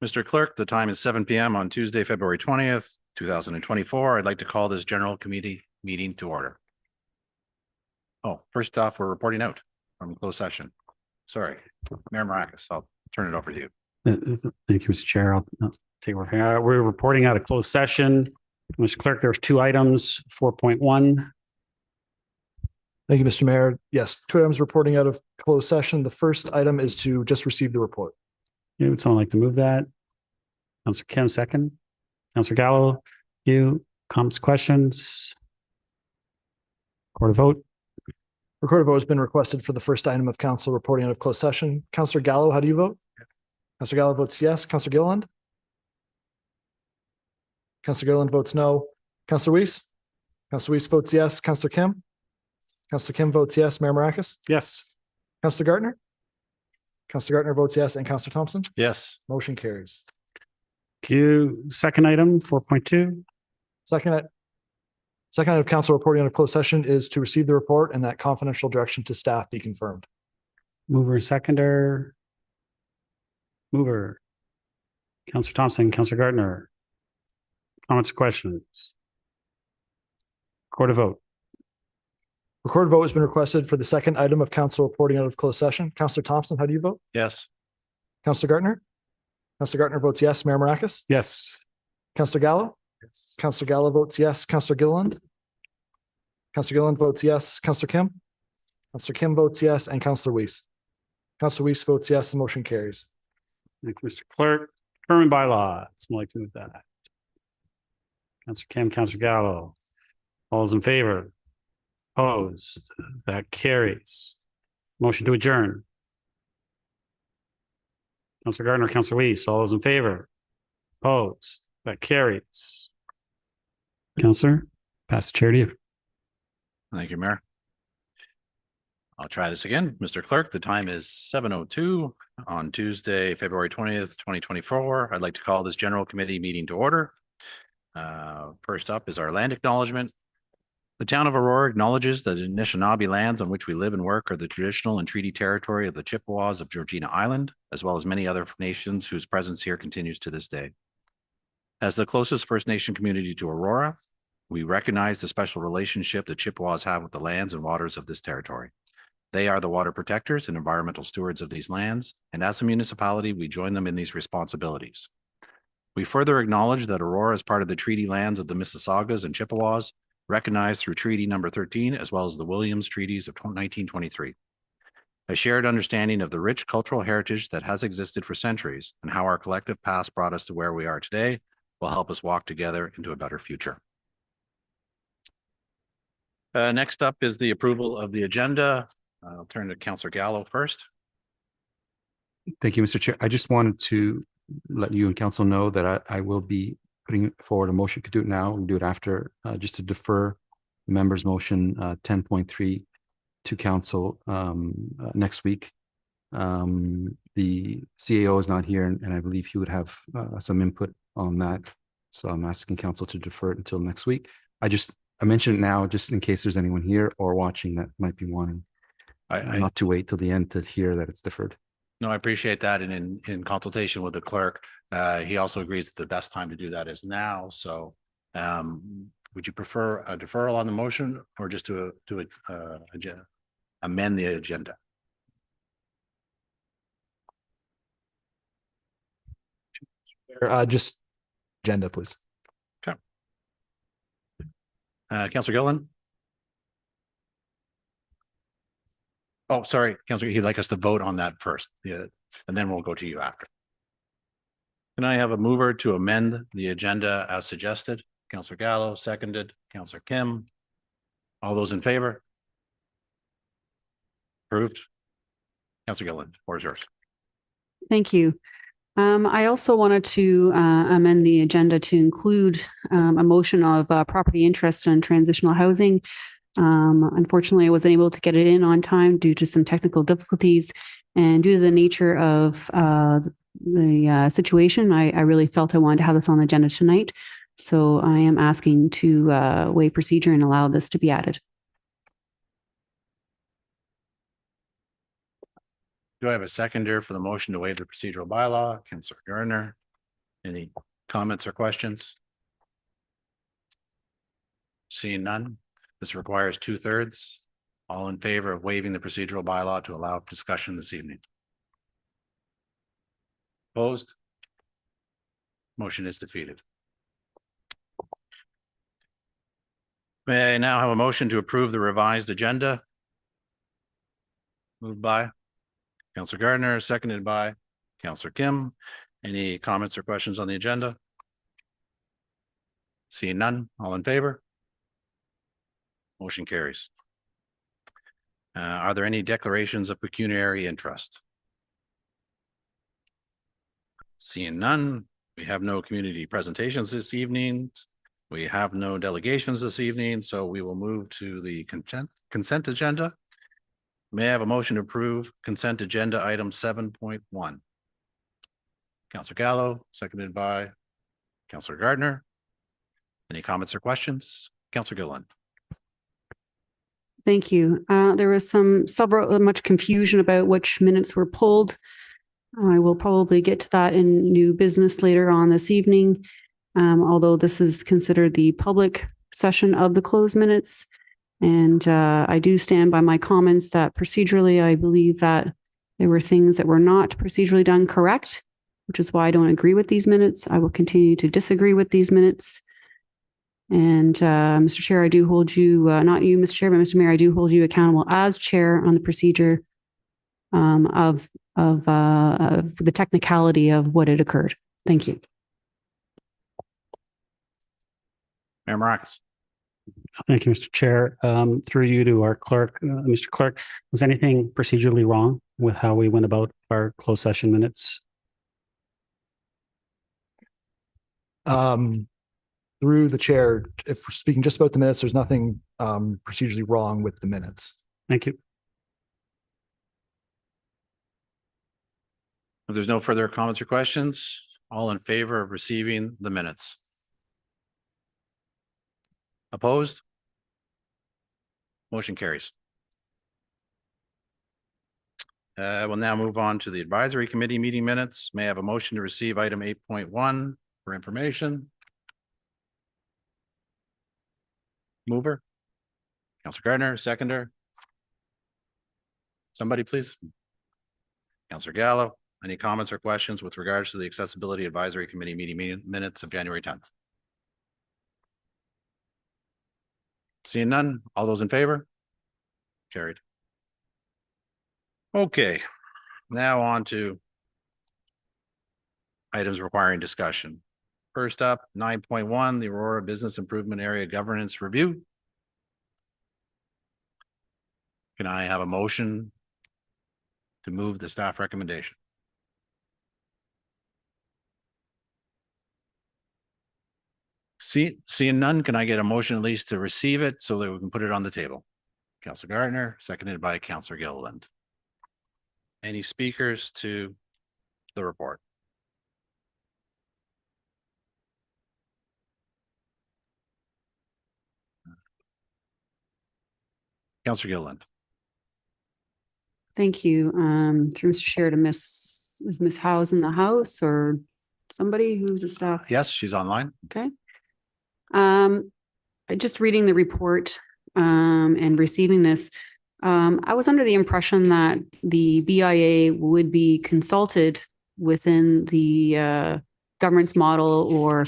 Mr. Clerk, the time is 7 p.m. on Tuesday, February 20th, 2024. I'd like to call this general committee meeting to order. Oh, first off, we're reporting out from closed session. Sorry, Mayor Mrakas, I'll turn it over to you. Thank you, Mr. Chair. I'll take over here. We're reporting out of closed session. Mr. Clerk, there's two items, 4.1. Thank you, Mr. Mayor. Yes, two items reporting out of closed session. The first item is to just receive the report. Yeah, would someone like to move that? Councillor Kim, second. Councillor Gallo, you, comments, questions? Record a vote. Recorded vote has been requested for the first item of council reporting out of closed session. Councillor Gallo, how do you vote? Yes. Councillor Gallo votes yes. Councillor Gilliland? Councillor Gilliland votes no. Councillor Weiss? Councillor Weiss votes yes. Councillor Kim? Councillor Kim votes yes. Mayor Mrakas? Yes. Councillor Gartner? Councillor Gartner votes yes. And Councillor Thompson? Yes. Motion carries. Q, second item, 4.2. Second item of council reporting on a closed session is to receive the report and that confidential direction to staff be confirmed. Mover, seconder. Mover. Councillor Thompson, Councillor Gartner. Comments, questions? Record a vote. Recorded vote has been requested for the second item of council reporting out of closed session. Councillor Thompson, how do you vote? Yes. Councillor Gartner? Councillor Gartner votes yes. Mayor Mrakas? Yes. Councillor Gallo? Yes. Councillor Gallo votes yes. Councillor Gilliland? Councillor Gilliland votes yes. Councillor Kim? Councillor Kim votes yes. And Councillor Weiss? Councillor Weiss votes yes. The motion carries. Thank you, Mr. Clerk. Determined by law. Someone like to move that. Councillor Kim, Councillor Gallo. All those in favor? Opposed? That carries. Motion to adjourn. Councillor Gardner, Councillor Weiss, all those in favor? Opposed? That carries. Councillor, pass the chair to you. Thank you, Mayor. I'll try this again. Mr. Clerk, the time is 7:02 on Tuesday, February 20th, 2024. I'd like to call this general committee meeting to order. First up is our land acknowledgement. The town of Aurora acknowledges that the Anishinaabe lands on which we live and work are the traditional and treaty territory of the Chippewas of Georgina Island, as well as many other nations whose presence here continues to this day. As the closest First Nation community to Aurora, we recognize the special relationship the Chippewas have with the lands and waters of this territory. They are the water protectors and environmental stewards of these lands, and as a municipality, we join them in these responsibilities. We further acknowledge that Aurora is part of the treaty lands of the Mississaugas and Chippewas, recognized through Treaty Number 13, as well as the Williams Treaties of 1923. A shared understanding of the rich cultural heritage that has existed for centuries and how our collective past brought us to where we are today will help us walk together into a better future. Next up is the approval of the agenda. I'll turn to Councillor Gallo first. Thank you, Mr. Chair. I just wanted to let you and council know that I will be putting forward a motion. Could do it now and do it after, just to defer the members' motion 10.3 to council next week. The CAO is not here, and I believe he would have some input on that. So I'm asking council to defer it until next week. I mentioned it now just in case there's anyone here or watching that might be wanting not to wait till the end to hear that it's deferred. No, I appreciate that. And in consultation with the clerk, he also agrees that the best time to do that is now. So would you prefer a deferral on the motion or just to amend the agenda? Just agenda, please. Okay. Councillor Gilliland? Oh, sorry, Councillor, he'd like us to vote on that first, and then we'll go to you after. Can I have a mover to amend the agenda as suggested? Councillor Gallo, seconded. Councillor Kim. All those in favor? Approved. Councillor Gilliland, floor is yours. Thank you. I also wanted to amend the agenda to include a motion of property interest and transitional housing. Unfortunately, I wasn't able to get it in on time due to some technical difficulties, and due to the nature of the situation, I really felt I wanted to have this on the agenda tonight. So I am asking to waive procedure and allow this to be added. Do I have a seconder for the motion to waive the procedural bylaw? Councillor Gardner. Any comments or questions? Seeing none, this requires 2/3. All in favor of waiving the procedural bylaw to allow discussion this evening? Opposed? Motion is defeated. May I now have a motion to approve the revised agenda? Moved by Councillor Gardner, seconded by Councillor Kim. Any comments or questions on the agenda? Seeing none, all in favor? Motion carries. Are there any declarations of pecuniary interest? Seeing none, we have no community presentations this evening. We have no delegations this evening, so we will move to the consent agenda. May I have a motion to approve consent agenda item 7.1? Councillor Gallo, seconded by Councillor Gardner. Any comments or questions? Councillor Gilliland. Thank you. There was much confusion about which minutes were pulled. I will probably get to that in new business later on this evening. Although this is considered the public session of the closed minutes. And I do stand by my comments that procedurally, I believe that there were things that were not procedurally done correct, which is why I don't agree with these minutes. I will continue to disagree with these minutes. And Mr. Chair, I do hold you, not you, Mr. Chair, but Mr. Mayor, I do hold you accountable as chair on the procedure of the technicality of what had occurred. Thank you. Mayor Mrakas. Thank you, Mr. Chair. Through you to our clerk, Mr. Clerk, was anything procedurally wrong with how we went about our closed session minutes? Through the chair, if we're speaking just about the minutes, there's nothing procedurally wrong with the minutes. Thank you. If there's no further comments or questions, all in favor of receiving the minutes? Opposed? Motion carries. We'll now move on to the advisory committee meeting minutes. May I have a motion to receive item 8.1 for information? Mover? Councillor Gardner, seconder? Somebody, please. Councillor Gallo, any comments or questions with regards to the accessibility advisory committee meeting minutes of January 10th? Seeing none, all those in favor? Carried. Okay, now on to items requiring discussion. First up, 9.1, the Aurora Business Improvement Area Governance Review. Can I have a motion to move the staff recommendation? Seeing none, can I get a motion at least to receive it so that we can put it on the table? Councillor Gardner, seconded by Councillor Gilliland. Any speakers to the report? Councillor Gilliland. Thank you. Through Mr. Chair to is Miss House in the house or somebody who's a staff? Yes, she's online. Okay. Just reading the report and receiving this, I was under the impression that the BIA would be consulted within the governance model or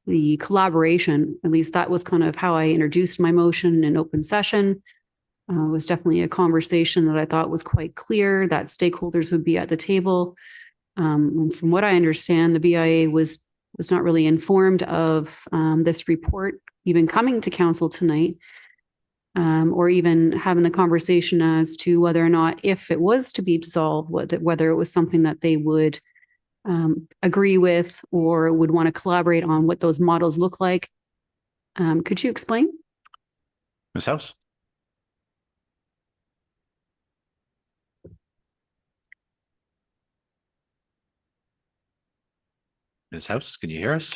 the collaboration. At least that was kind of how I introduced my motion in open session. It was definitely a conversation that I thought was quite clear that stakeholders would be at the table. From what I understand, the BIA was not really informed of this report even coming to council tonight, or even having the conversation as to whether or not, if it was to be dissolved, whether it was something that they would agree with or would want to collaborate on what those models look like. Could you explain? Ms. House. Ms. House, can you hear us?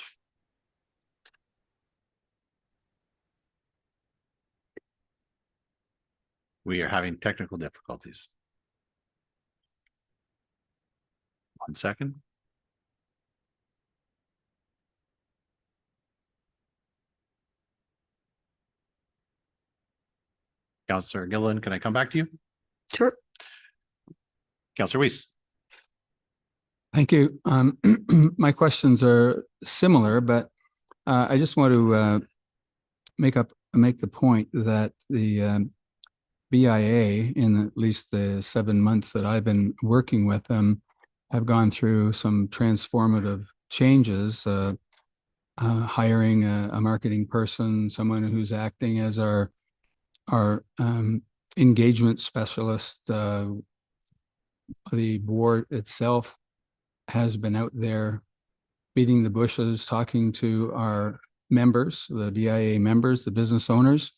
We are having technical difficulties. 1 second. Councillor Gilliland, can I come back to you? Sure. Councillor Weiss. Thank you. My questions are similar, but I just want to make the point that the BIA, in at least the 7 months that I've been working with them, have gone through some transformative changes, hiring a marketing person, someone who's acting as our engagement specialist. The board itself has been out there beating the bushes, talking to our members, the BIA members, the business owners.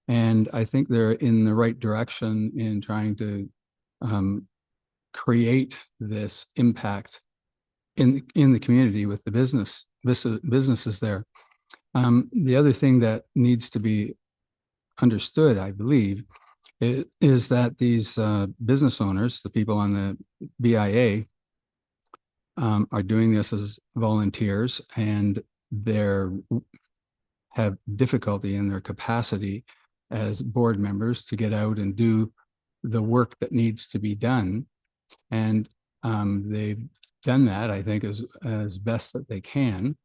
And I think they're in the right direction in trying to create this impact in the community with the businesses there. The other thing that needs to be understood, I believe, is that these business owners, the people on the BIA, are doing this as volunteers, and they're have difficulty in their capacity as board members to get out and do the work that needs to be done. And they've done that, I think, as best that they can,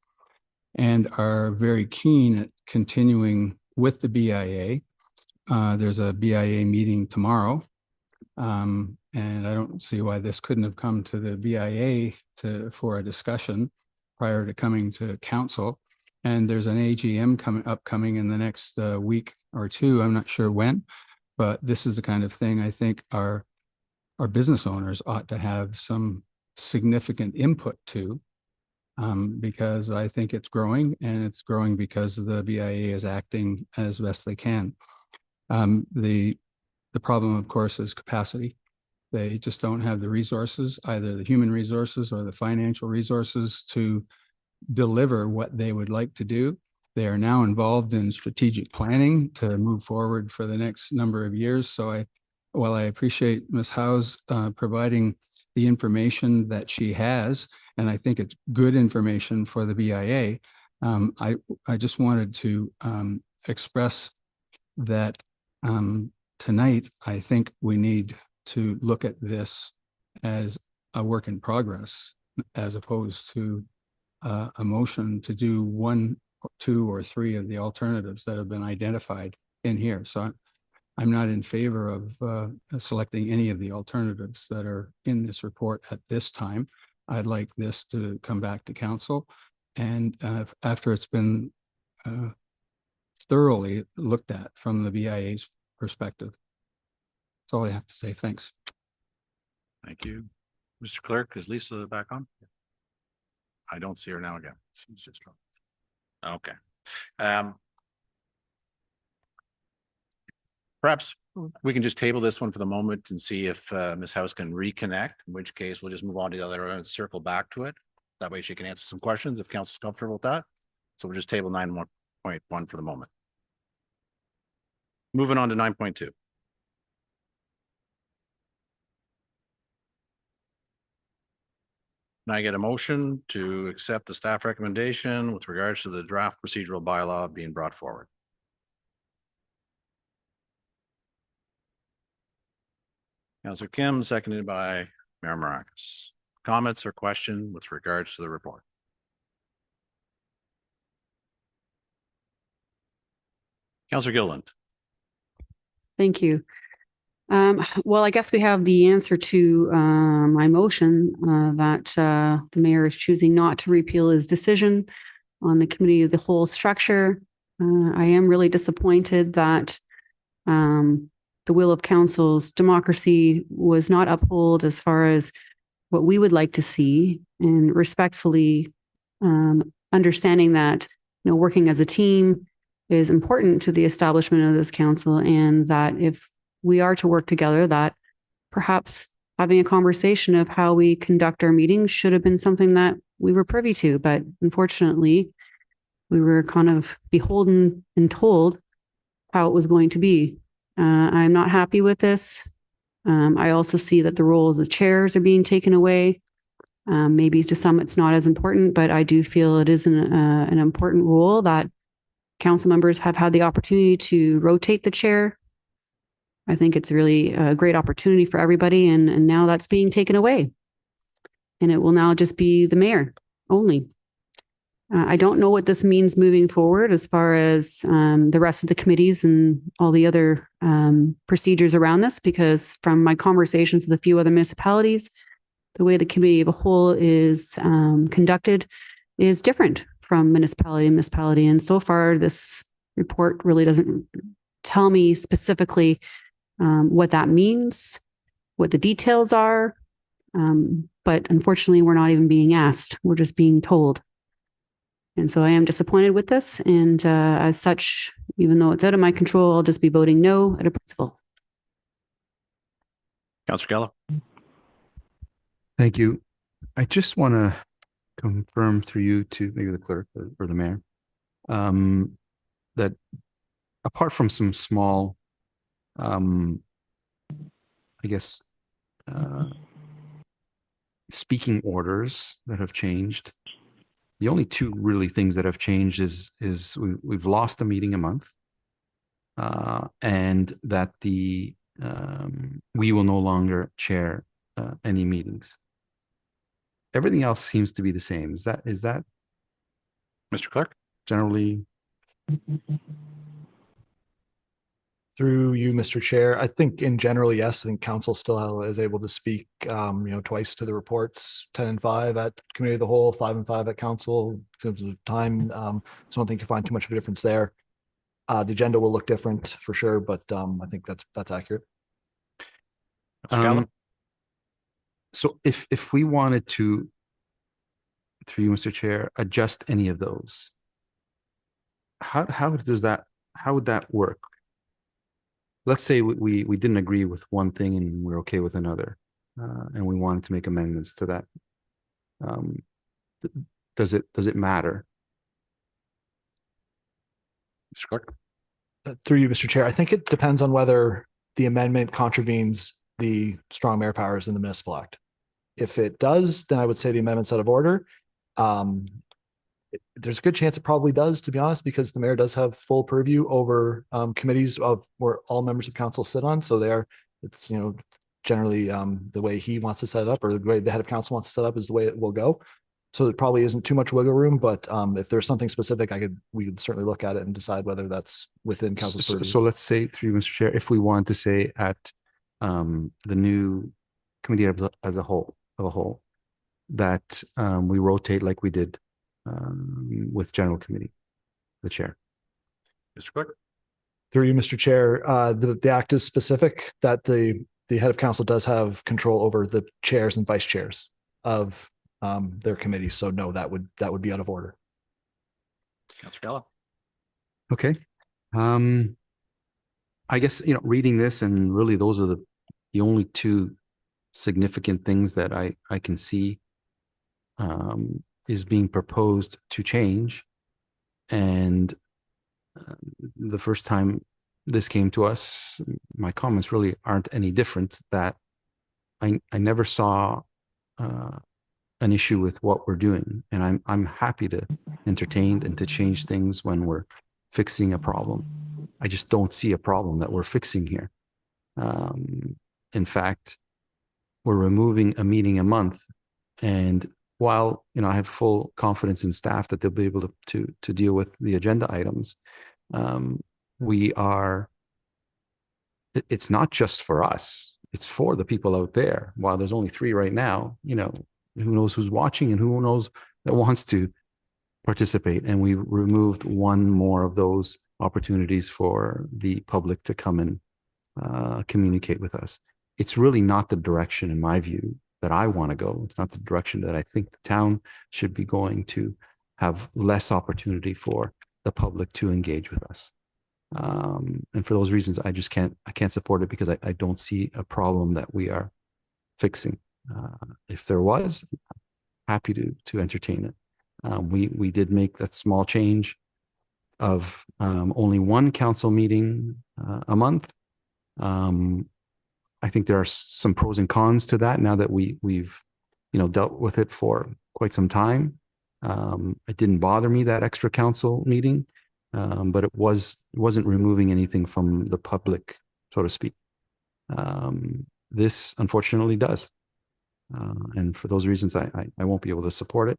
and are very keen at continuing with the BIA. There's a BIA meeting tomorrow, and I don't see why this couldn't have come to the BIA for a discussion prior to coming to council. And there's an AGM upcoming in the next week or two. I'm not sure when, but this is the kind of thing I think our business owners ought to have some significant input to, because I think it's growing, and it's growing because the BIA is acting as best they can. The problem, of course, is capacity. They just don't have the resources, either the human resources or the financial resources, to deliver what they would like to do. They are now involved in strategic planning to move forward for the next number of years. So while I appreciate Ms. Howe's providing the information that she has, and I think it's good information for the BIA, I just wanted to express that tonight, I think we need to look at this as a work in progress, as opposed to a motion to do 1, 2, or 3 of the alternatives that have been identified in here. So I'm not in favor of selecting any of the alternatives that are in this report at this time. I'd like this to come back to council, and after it's been thoroughly looked at from the BIA's perspective. That's all I have to say. Thanks. Thank you. Mr. Clerk, is Lisa back on? I don't see her now again. She's just dropped. Okay. Perhaps we can just table this one for the moment and see if Ms. House can reconnect, in which case we'll just move on to the other and circle back to it. That way she can answer some questions if council's comfortable with that. So we'll just table 9.1 for the moment. Moving on to 9.2. Can I get a motion to accept the staff recommendation with regards to the draft procedural bylaw being brought forward? Councillor Kim, seconded by Mayor Mrakas. Comments or question with regards to the report? Councillor Gilliland. Thank you. Well, I guess we have the answer to my motion that the mayor is choosing not to repeal his decision on the committee of the whole structure. I am really disappointed that the will of council's democracy was not upheld as far as what we would like to see, and respectfully understanding that, you know, working as a team is important to the establishment of this council, and that if we are to work together, that perhaps having a conversation of how we conduct our meetings should have been something that we were privy to. But unfortunately, we were kind of beholden and told how it was going to be. I'm not happy with this. I also see that the roles of chairs are being taken away. Maybe to some it's not as important, but I do feel it is an important role that council members have had the opportunity to rotate the chair I think it's really a great opportunity for everybody, and now that's being taken away. And it will now just be the mayor only. I don't know what this means moving forward as far as the rest of the committees and all the other procedures around this, because from my conversations with a few other municipalities, the way the committee of a whole is conducted is different from municipality to municipality. And so far, this report really doesn't tell me specifically what that means, what the details are. But unfortunately, we're not even being asked. We're just being told. And so I am disappointed with this. And as such, even though it's out of my control, I'll just be voting no at a principle. Councillor Gallo. Thank you. I just want to confirm through you to maybe the clerk or the mayor that apart from some small, I guess, speaking orders that have changed, the only two really things that have changed is we've lost a meeting a month, and that we will no longer chair any meetings. Everything else seems to be the same. Is that Mr. Clerk? generally? Through you, Mr. Chair, I think in general, yes, I think council still is able to speak, twice to the reports, 10 and 5 at committee of the whole, 5 and 5 at council in terms of time. So I don't think you find too much of a difference there. The agenda will look different for sure, but I think that's accurate. Councillor Gallo? So if we wanted to, through you, Mr. Chair, adjust any of those, how would that work? Let's say we didn't agree with one thing and we're okay with another, and we wanted to make amendments to that. Does it matter? Mr. Clerk? Through you, Mr. Chair, I think it depends on whether the amendment contravenes the strong mayor powers in the municipal act. If it does, then I would say the amendment's out of order. There's a good chance it probably does, to be honest, because the mayor does have full purview over committees of where all members of council sit on. So it's generally the way he wants to set it up, or the way the head of council wants to set up is the way it will go. So it probably isn't too much wiggle room, but if there's something specific, we could certainly look at it and decide whether that's within council's purview. So let's say, through you, Mr. Chair, if we want to say at the new committee as a whole, that we rotate like we did with general committee, the chair. Mr. Clerk? Through you, Mr. Chair, the act is specific that the head of council does have control over the chairs and vice chairs of their committees. So no, that would be out of order. Councillor Gallo? Okay. I guess, reading this, and really those are the only two significant things that I can see is being proposed to change. And the first time this came to us, my comments really aren't any different, that I never saw an issue with what we're doing. And I'm happy to entertain and to change things when we're fixing a problem. I just don't see a problem that we're fixing here. In fact, we're removing a meeting a month, and while I have full confidence in staff that they'll be able to deal with the agenda items, it's not just for us, it's for the people out there. While there's only 3 right now, who knows who's watching and who knows that wants to participate. And we removed one more of those opportunities for the public to come and communicate with us. It's really not the direction, in my view, that I want to go. It's not the direction that I think the town should be going, to have less opportunity for the public to engage with us. And for those reasons, I can't support it, because I don't see a problem that we are fixing. If there was, happy to entertain it. We did make that small change of only one council meeting a month. I think there are some pros and cons to that now that we've dealt with it for quite some time. It didn't bother me, that extra council meeting, but it wasn't removing anything from the public, so to speak. This unfortunately does. And for those reasons, I won't be able to support it.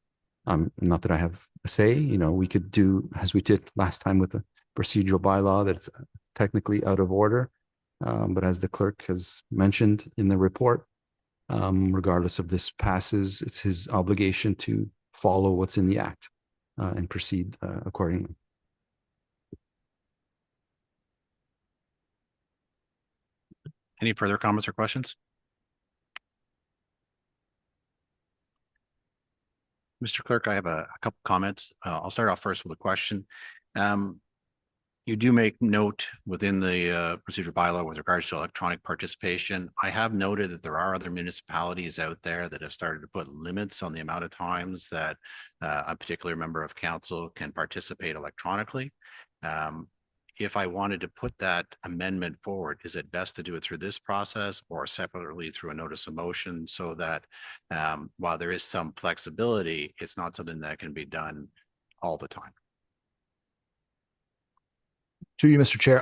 Not that I have a say, we could do as we did last time with the procedural bylaw that's technically out of order. But as the clerk has mentioned in the report, regardless of this passes, it's his obligation to follow what's in the act and proceed accordingly. Any further comments or questions? Mr. Clerk, I have a couple comments. I'll start off first with a question. You do make note within the procedural bylaw with regards to electronic participation. I have noted that there are other municipalities out there that have started to put limits on the amount of times that a particular member of council can participate electronically. If I wanted to put that amendment forward, is it best to do it through this process or separately through a notice of motion so that while there is some flexibility, it's not something that can be done all the time? To you, Mr. Chair,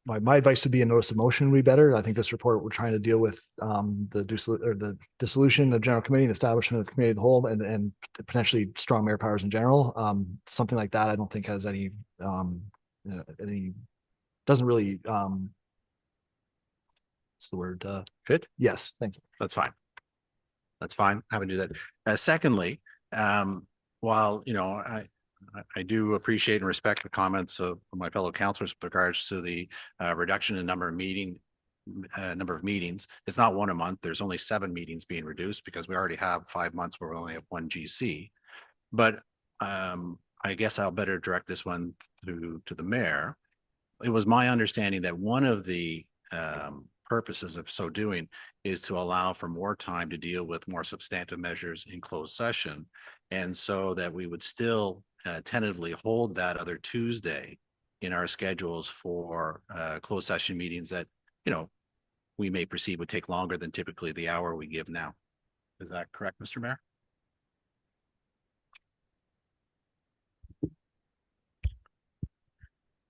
my advice would be a notice of motion would be better. I think this report, we're trying to deal with the dissolution of general committee, the establishment of the committee of the whole, and potentially strong mayor powers in general. Something like that, I don't think has any doesn't really what's the word? Fit? Yes, thank you. That's fine. That's fine. I would do that. Secondly, while I do appreciate and respect the comments of my fellow councillors with regards to the reduction in number of meetings. It's not one a month. There's only 7 meetings being reduced because we already have 5 months where we only have 1 GC. But I guess I'll better direct this one to the mayor. It was my understanding that one of the purposes of so doing is to allow for more time to deal with more substantive measures in closed session. And so that we would still tentatively hold that other Tuesday in our schedules for closed session meetings that, we may perceive would take longer than typically the hour we give now. Is that correct, Mr. Mayor?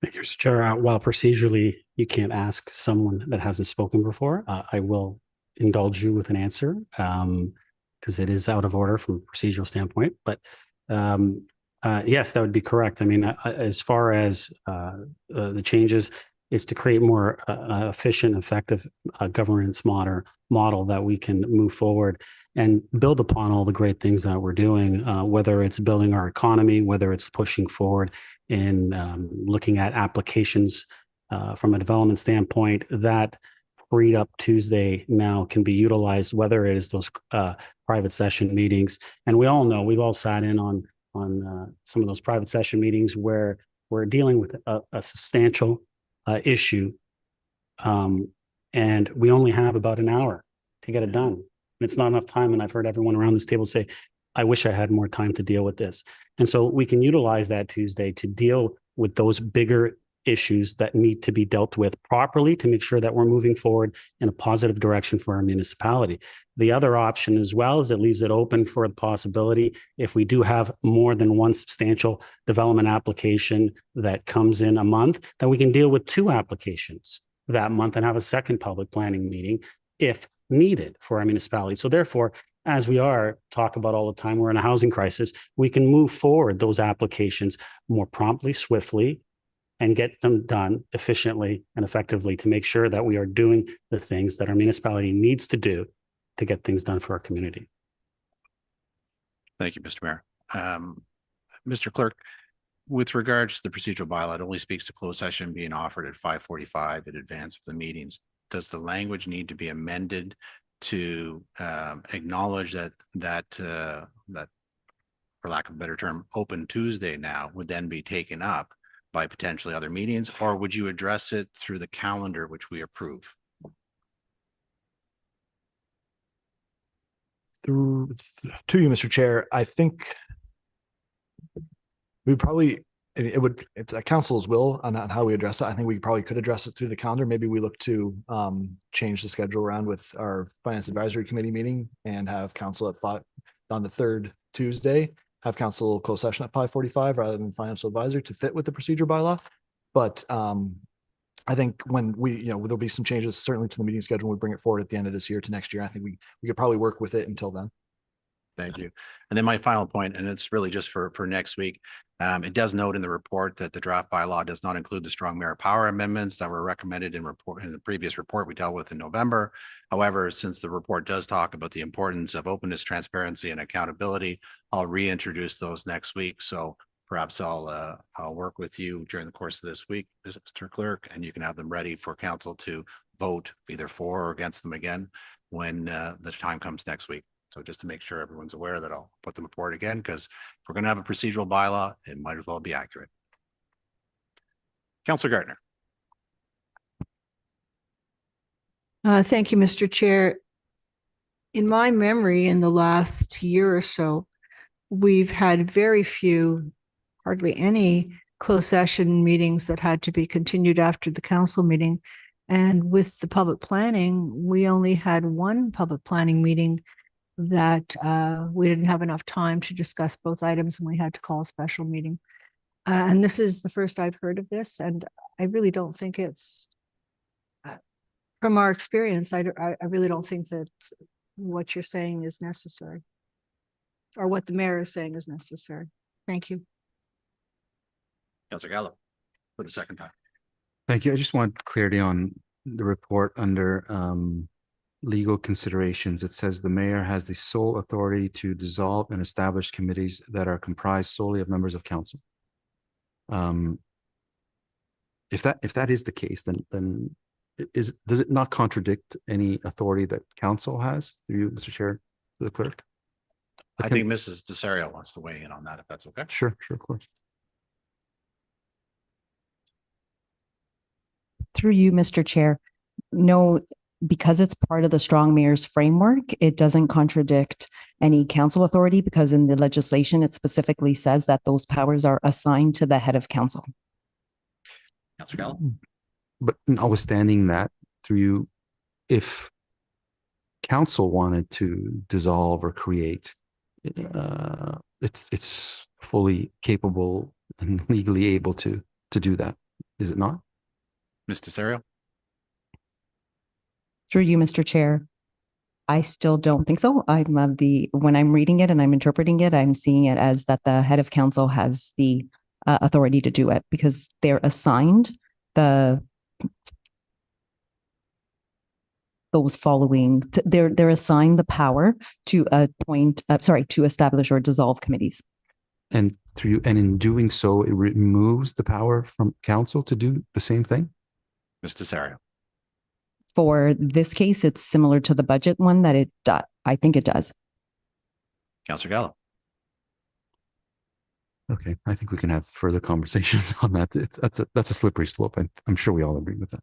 Thank you, Mr. Chair. While procedurally you can't ask someone that hasn't spoken before, I will indulge you with an answer because it is out of order from a procedural standpoint. But yes, that would be correct. I mean, as far as the changes, is to create more efficient, effective governance model that we can move forward and build upon all the great things that we're doing, whether it's building our economy, whether it's pushing forward in looking at applications from a development standpoint. That freed up Tuesday now can be utilized, whether it is those private session meetings. And we all know, we've all sat in on some of those private session meetings where we're dealing with a substantial issue, and we only have about an hour to get it done. It's not enough time, and I've heard everyone around this table say, I wish I had more time to deal with this. And so we can utilize that Tuesday to deal with those bigger issues that need to be dealt with properly to make sure that we're moving forward in a positive direction for our municipality. The other option as well is it leaves it open for the possibility, if we do have more than one substantial development application that comes in a month, that we can deal with 2 applications that month and have a second public planning meeting if needed for our municipality. So therefore, as we talk about all the time, we're in a housing crisis, we can move forward those applications more promptly, swiftly, and get them done efficiently and effectively to make sure that we are doing the things that our municipality needs to do to get things done for our community. Thank you, Mr. Mayor. Mr. Clerk, with regards to the procedural bylaw, it only speaks to closed session being offered at 5:45 in advance of the meetings. Does the language need to be amended to acknowledge that for lack of a better term, open Tuesday now would then be taken up by potentially other meetings, or would you address it through the calendar which we approve? To you, Mr. Chair, I think we probably, it's a council's will on how we address it. I think we probably could address it through the calendar. Maybe we look to change the schedule around with our Finance Advisory Committee meeting and have council at 5 on the 3rd Tuesday, have council closed session at 5:45 rather than financial advisory to fit with the procedure bylaw. But I think when there'll be some changes certainly to the meeting schedule. We bring it forward at the end of this year to next year. I think we could probably work with it until then. Thank you. And then my final point, and it's really just for next week. It does note in the report that the draft bylaw does not include the strong mayor power amendments that were recommended in the previous report we dealt with in November. However, since the report does talk about the importance of openness, transparency, and accountability, I'll reintroduce those next week. So perhaps I'll work with you during the course of this week, Mr. Clerk, and you can have them ready for council to vote either for or against them again when the time comes next week. So just to make sure everyone's aware that I'll put them forward again, because if we're going to have a procedural bylaw, it might as well be accurate. Councillor Gardner. Thank you, Mr. Chair. In my memory, in the last year or so, we've had very few, hardly any closed session meetings that had to be continued after the council meeting. And with the public planning, we only had one public planning meeting that we didn't have enough time to discuss both items, and we had to call a special meeting. And this is the first I've heard of this, and I really don't think it's, from our experience, I really don't think that what you're saying is necessary, or what the mayor is saying is necessary. Thank you. Councillor Gallo for the second time. Thank you. I just want clarity on the report under legal considerations. It says the mayor has the sole authority to dissolve and establish committees that are comprised solely of members of council. If that is the case, then does it not contradict any authority that council has through you, Mr. Chair, to the clerk? I think Mrs. Desario wants to weigh in on that, if that's okay. Sure, of course. Through you, Mr. Chair. No, because it's part of the strong mayor's framework, it doesn't contradict any council authority, because in the legislation, it specifically says that those powers are assigned to the head of council. Councillor Gallo. But notwithstanding that, through you, if council wanted to dissolve or create, it's fully capable and legally able to do that, is it not? Ms. Desario. Through you, Mr. Chair. I still don't think so. When I'm reading it and I'm interpreting it, I'm seeing it as that the head of council has the authority to do it, because they're assigned they're assigned the power to to establish or dissolve committees. And in doing so, it removes the power from council to do the same thing? Ms. Desario. For this case, it's similar to the budget one that I think it does. Councillor Gallo. Okay, I think we can have further conversations on that. That's a slippery slope. I'm sure we all agree with that.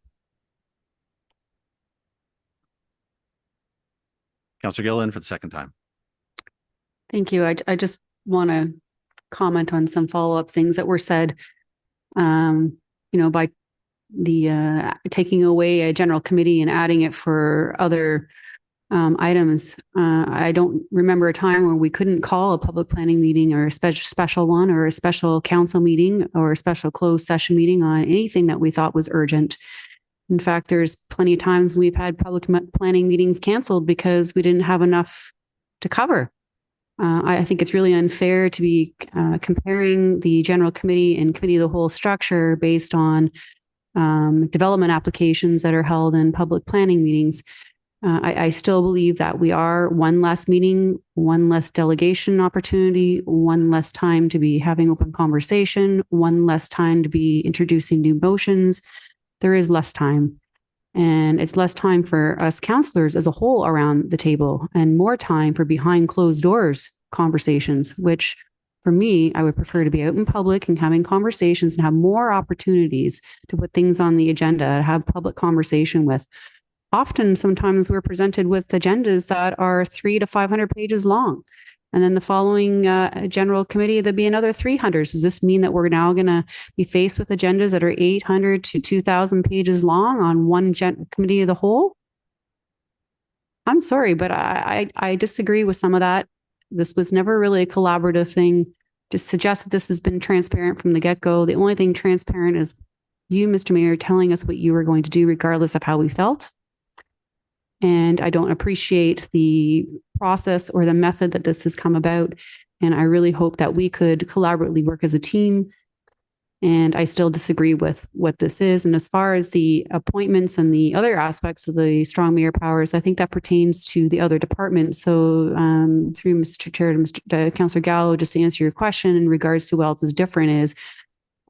Councillor Gilliland for the second time. Thank you. I just want to comment on some follow-up things that were said, by the taking away a general committee and adding it for other items. I don't remember a time where we couldn't call a public planning meeting or a special one or a special council meeting or a special closed session meeting on anything that we thought was urgent. In fact, there's plenty of times we've had public planning meetings canceled because we didn't have enough to cover. I think it's really unfair to be comparing the general committee and committee of the whole structure based on development applications that are held in public planning meetings. I still believe that we are one less meeting, one less delegation opportunity, one less time to be having open conversation, one less time to be introducing new motions. There is less time. And it's less time for us councillors as a whole around the table, and more time for behind closed doors conversations, which for me, I would prefer to be out in public and having conversations and have more opportunities to put things on the agenda, to have public conversation with. Often, sometimes we're presented with agendas that are 300 to 500 pages long. And then the following general committee, there'd be another 300. Does this mean that we're now going to be faced with agendas that are 800 to 2,000 pages long on one committee of the whole? I'm sorry, but I disagree with some of that. This was never really a collaborative thing. To suggest that this has been transparent from the get-go. The only thing transparent is you, Mr. Mayor, telling us what you were going to do regardless of how we felt. And I don't appreciate the process or the method that this has come about. And I really hope that we could collaboratively work as a team. And I still disagree with what this is. And as far as the appointments and the other aspects of the strong mayor powers, I think that pertains to the other departments. So through Mr. Chair to Councillor Gallo, just to answer your question in regards to what else is different is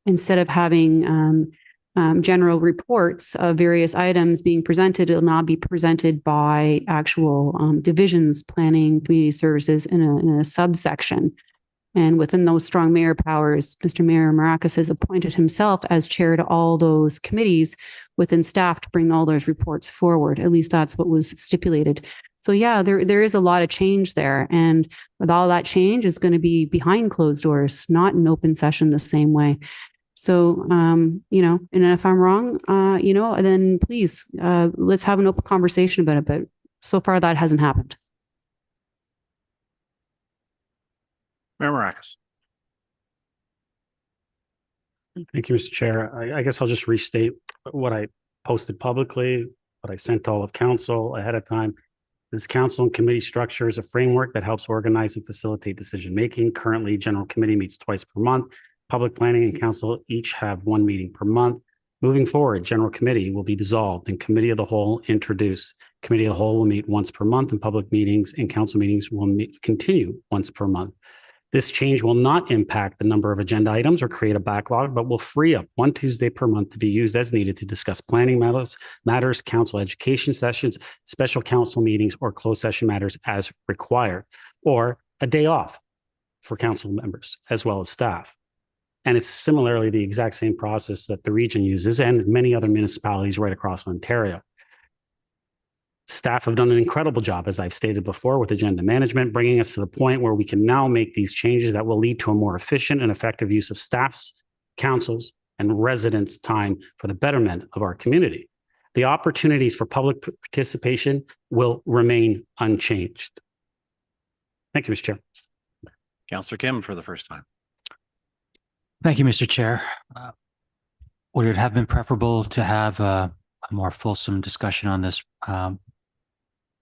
instead of having general reports of various items being presented, it'll now be presented by actual divisions, planning, community services in a subsection. And within those strong mayor powers, Mr. Mayor Mrakas has appointed himself as chair to all those committees within staff to bring all those reports forward. At least that's what was stipulated. So yeah, there is a lot of change there. And with all that change is going to be behind closed doors, not in open session the same way. So, you know, and if I'm wrong, you know, then please, let's have an open conversation about it. But so far that hasn't happened. Mayor Mrakas. Thank you, Mr. Chair. I guess I'll just restate what I posted publicly, what I sent to all of council ahead of time. This council and committee structure is a framework that helps organize and facilitate decision-making. Currently, general committee meets twice per month. Public planning and council each have one meeting per month. Moving forward, general committee will be dissolved and committee of the whole introduced. Committee of the whole will meet once per month and public meetings and council meetings will continue once per month. This change will not impact the number of agenda items or create a backlog, but will free up one Tuesday per month to be used as needed to discuss planning matters, council education sessions, special council meetings, or closed session matters as required, or a day off for council members as well as staff. And it's similarly the exact same process that the region uses and many other municipalities right across Ontario. Staff have done an incredible job, as I've stated before, with agenda management, bringing us to the point where we can now make these changes that will lead to a more efficient and effective use of staff's, councils, and residents' time for the betterment of our community. The opportunities for public participation will remain unchanged. Thank you, Mr. Chair. Councillor Kim for the first time. Thank you, Mr. Chair. Would it have been preferable to have a more fulsome discussion on this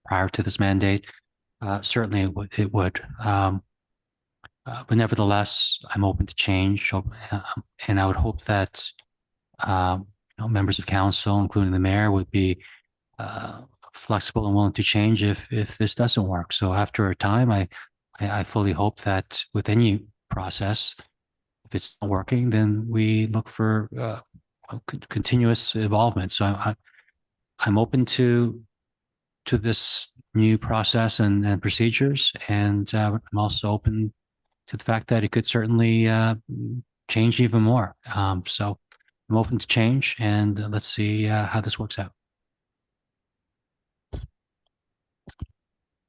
prior to this mandate? Certainly it would. But nevertheless, I'm open to change. And I would hope that members of council, including the mayor, would be flexible and willing to change if this doesn't work. So after a time, I fully hope that with any process, if it's not working, then we look for continuous involvement. So I'm open to this new process and procedures, and I'm also open to the fact that it could certainly change even more. So I'm open to change, and let's see how this works out.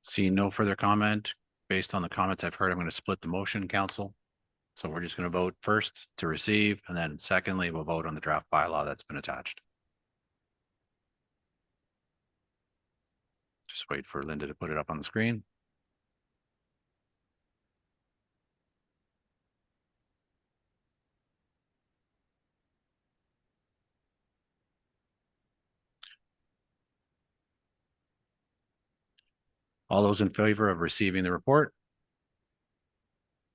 See no further comment. Based on the comments I've heard, I'm going to split the motion, council. So we're just going to vote first to receive, and then secondly, we'll vote on the draft bylaw that's been attached. Just wait for Linda to put it up on the screen. All those in favor of receiving the report?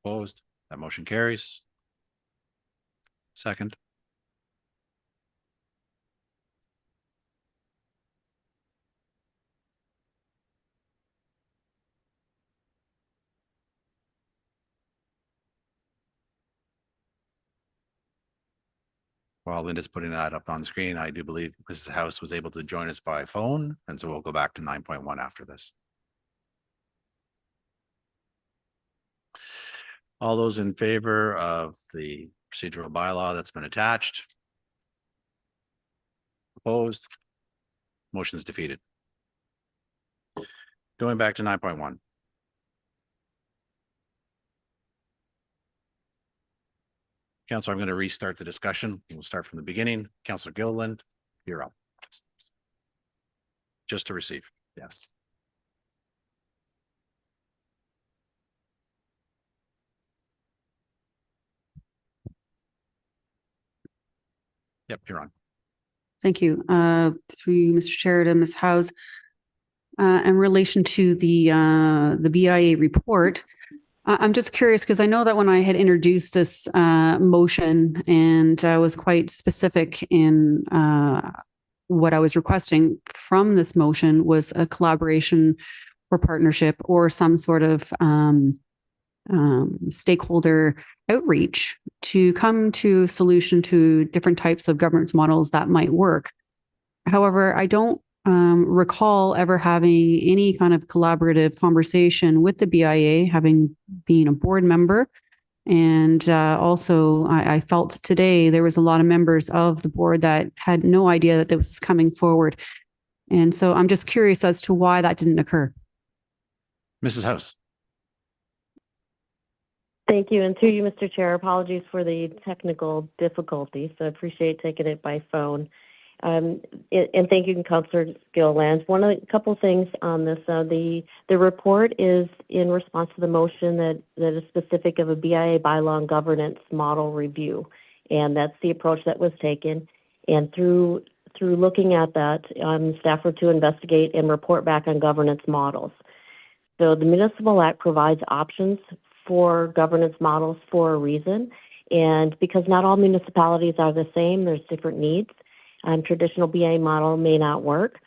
Opposed? That motion carries. Second. While Linda's putting that up on the screen, I do believe Mrs. House was able to join us by phone, and so we'll go back to 9.1 after this. All those in favor of the procedural bylaw that's been attached? Opposed? Motion is defeated. Going back to 9.1. Councillor, I'm going to restart the discussion. We'll start from the beginning. Councillor Gilliland, you're up. Just to receive. Yes. Yep, you're on. Thank you. Through you, Mr. Chair, to Ms. House. In relation to the BIA report, I'm just curious because I know that when I had introduced this motion and I was quite specific in what I was requesting from this motion was a collaboration or partnership or some sort of stakeholder outreach to come to a solution to different types of governance models that might work. However, I don't recall ever having any kind of collaborative conversation with the BIA, having been a board member. And also, I felt today there was a lot of members of the board that had no idea that this was coming forward. And so I'm just curious as to why that didn't occur. Mrs. House. Thank you. And through you, Mr. Chair, apologies for the technical difficulties. So I appreciate taking it by phone. And thank you, Councillor Gilliland. A couple of things on this. The report is in response to the motion that is specific of a BIA bylaw and governance model review. And that's the approach that was taken. And through looking at that, staff were to investigate and report back on governance models. So the Municipal Act provides options for governance models for a reason. And because not all municipalities are the same, there's different needs. Traditional BA model may not work.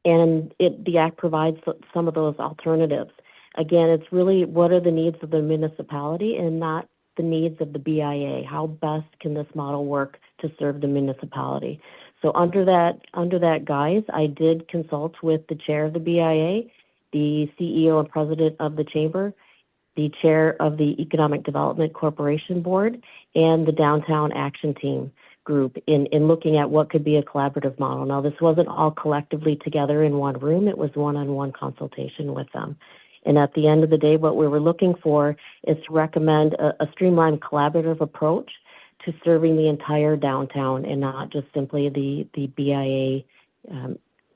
And the Act provides some of those alternatives. Again, it's really what are the needs of the municipality and not the needs of the BIA. How best can this model work to serve the municipality? So under that guise, I did consult with the chair of the BIA, the CEO and president of the chamber, the chair of the Economic Development Corporation Board, and the Downtown Action Team group in looking at what could be a collaborative model. Now, this wasn't all collectively together in one room. It was one-on-one consultation with them. And at the end of the day, what we were looking for is to recommend a streamlined collaborative approach to serving the entire downtown and not just simply the BIA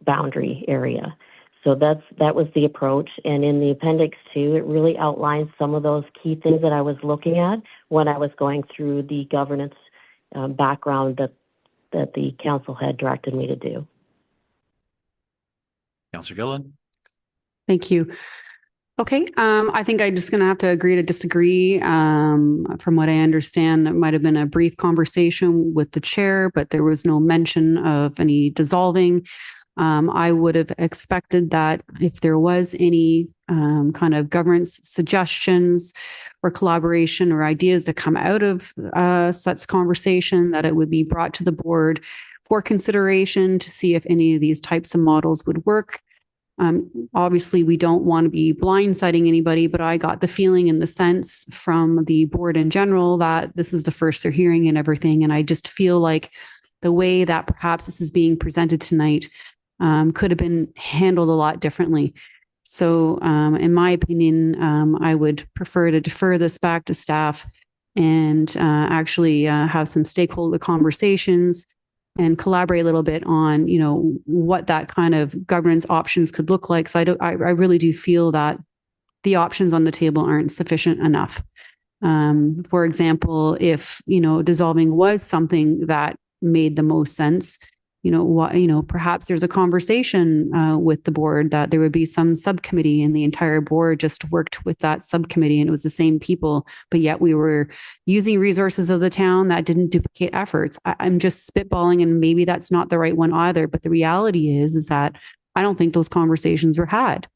boundary area. So that was the approach. And in the Appendix 2, it really outlines some of those key things that I was looking at when I was going through the governance background that the council had directed me to do. Councillor Gilliland. Thank you. Okay, I think I'm just going to have to agree to disagree. From what I understand, there might have been a brief conversation with the chair, but there was no mention of any dissolving. I would have expected that if there was any kind of governance suggestions or collaboration or ideas to come out of such conversation, that it would be brought to the board for consideration to see if any of these types of models would work. Obviously, we don't want to be blindsiding anybody, but I got the feeling and the sense from the board in general that this is the first they're hearing and everything. And I just feel like the way that perhaps this is being presented tonight could have been handled a lot differently. So in my opinion, I would prefer to defer this back to staff and actually have some stakeholder conversations and collaborate a little bit on, what that kind of governance options could look like. So I really do feel that the options on the table aren't sufficient enough. For example, if, dissolving was something that made the most sense, perhaps there's a conversation with the board that there would be some subcommittee and the entire board just worked with that subcommittee and it was the same people, but yet we were using resources of the town that didn't duplicate efforts. I'm just spitballing and maybe that's not the right one either. But the reality is that I don't think those conversations were had.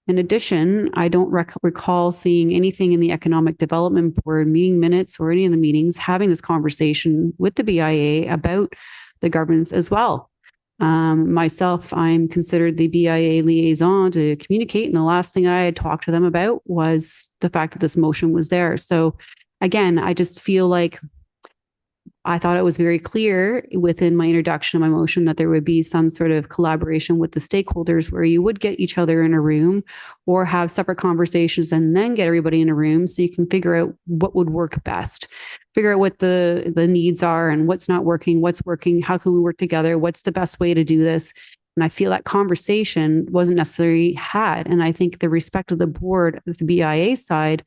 In addition, I don't recall seeing anything in the Economic Development Board meeting minutes or any of the meetings having this conversation with the BIA about the governance as well. Myself, I'm considered the BIA liaison to communicate. And the last thing I had talked to them about was the fact that this motion was there. So again, I just feel like I thought it was very clear within my introduction of my motion that there would be some sort of collaboration with the stakeholders where you would get each other in a room or have separate conversations and then get everybody in a room so you can figure out what would work best, figure out what the needs are and what's not working, what's working, how can we work together, what's the best way to do this. And I feel that conversation wasn't necessarily had. And I think the respect of the board, the BIA side,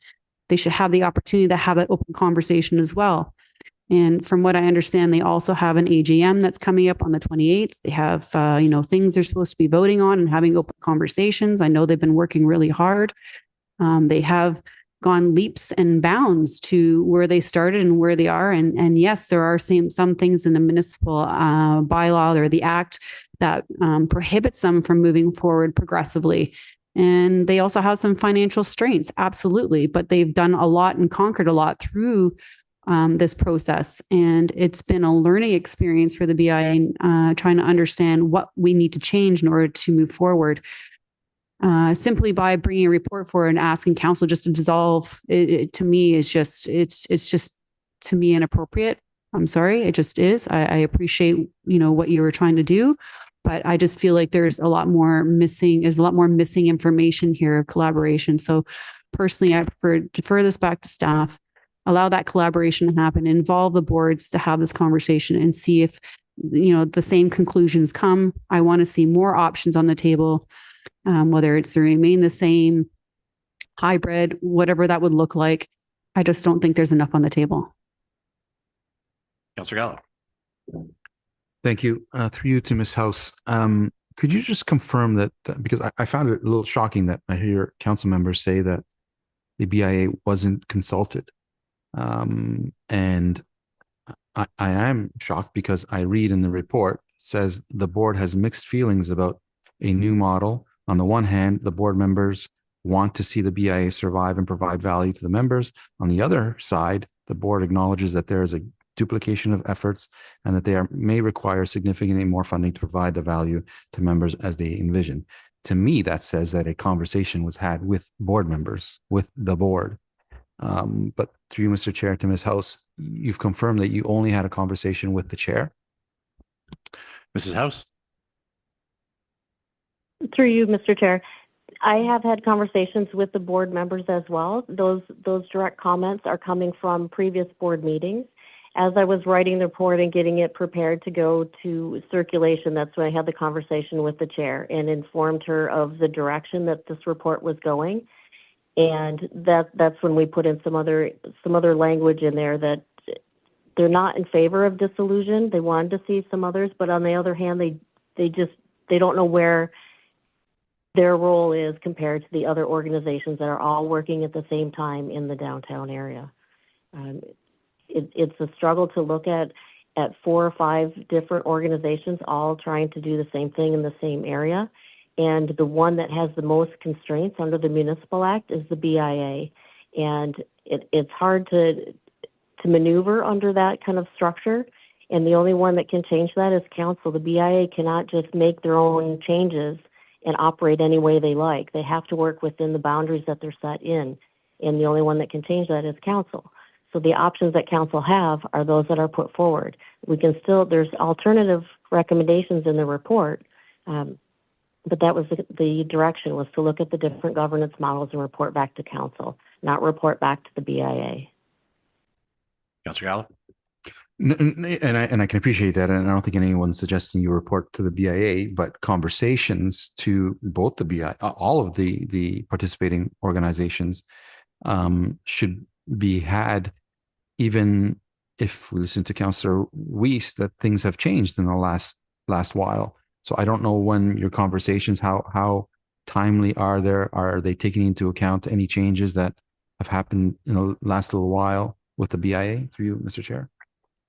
they should have the opportunity to have that open conversation as well. And from what I understand, they also have an AGM that's coming up on the 28th. They have, things they're supposed to be voting on and having open conversations. I know they've been working really hard. They have gone leaps and bounds to where they started and where they are. And yes, there are some things in the municipal bylaw or the act that prohibits them from moving forward progressively. And they also have some financial strains, absolutely. But they've done a lot and conquered a lot through this process. And it's been a learning experience for the BIA, trying to understand what we need to change in order to move forward. Simply by bringing a report forward and asking council just to dissolve it to me is just, it's just to me inappropriate. I'm sorry, it just is. I appreciate, what you were trying to do, but I just feel like there's a lot more missing information here of collaboration. So personally, I prefer to defer this back to staff, allow that collaboration to happen, involve the boards to have this conversation and see if, the same conclusions come. I want to see more options on the table, whether it's to remain the same, hybrid, whatever that would look like. I just don't think there's enough on the table. Councillor Gallo. Thank you. Through you to Ms. House. Could you just confirm that, because I found it a little shocking that I hear council members say that the BIA wasn't consulted. And I am shocked because I read in the report, it says the board has mixed feelings about a new model. On the one hand, the board members want to see the BIA survive and provide value to the members. On the other side, the board acknowledges that there is a duplication of efforts and that they may require significantly more funding to provide the value to members as they envision. To me, that says that a conversation was had with board members, with the board. But through you, Mr. Chair, to Ms. House, you've confirmed that you only had a conversation with the chair. Mrs. House. Through you, Mr. Chair, I have had conversations with the board members as well. Those direct comments are coming from previous board meetings. As I was writing the report and getting it prepared to go to circulation, that's when I had the conversation with the chair and informed her of the direction that this report was going. And that's when we put in some other language in there that they're not in favor of dissolution. They wanted to see some others, but on the other hand, they don't know where their role is compared to the other organizations that are all working at the same time in the downtown area. It's a struggle to look at 4 or 5 different organizations all trying to do the same thing in the same area. And the one that has the most constraints under the Municipal Act is the BIA. And it's hard to maneuver under that kind of structure. And the only one that can change that is council. The BIA cannot just make their own changes and operate any way they like. They have to work within the boundaries that they're set in. And the only one that can change that is council. So the options that council have are those that are put forward. There's alternative recommendations in the report, but that was the direction, was to look at the different governance models and report back to council, not report back to the BIA. Councillor Gallo. And I can appreciate that. And I don't think anyone's suggesting you report to the BIA, but conversations to both the BIA, all of the participating organizations should be had, even if we listen to Councillor Weiss, that things have changed in the last while. So I don't know when your conversations, how timely are they taking into account any changes that have happened in the last little while with the BIA? Through you, Mr. Chair.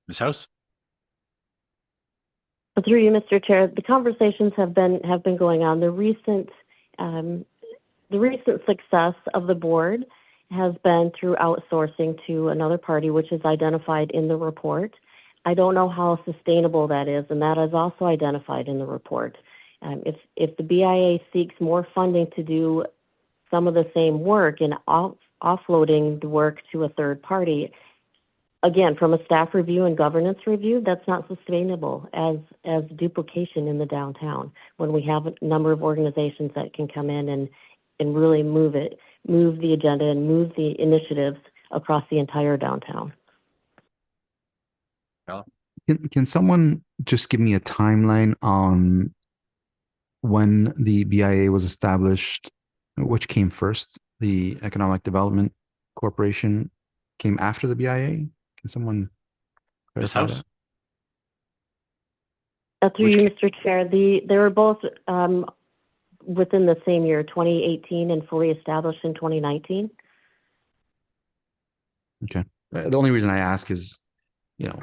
Ms. House. Through you, Mr. Chair, the conversations have been going on. The recent success of the board has been through outsourcing to another party, which is identified in the report. I don't know how sustainable that is, and that is also identified in the report. If the BIA seeks more funding to do some of the same work and offloading the work to a third party, again, from a staff review and governance review, that's not sustainable as duplication in the downtown when we have a number of organizations that can come in and really move the agenda and move the initiatives across the entire downtown. Can someone just give me a timeline on when the BIA was established? Which came first? The Economic Development Corporation came after the BIA? Can someone Ms. clarify House? that. Through Which you, Mr. Chair, they were both within the same year, 2018, and fully established in 2019. The only reason I ask is, you know,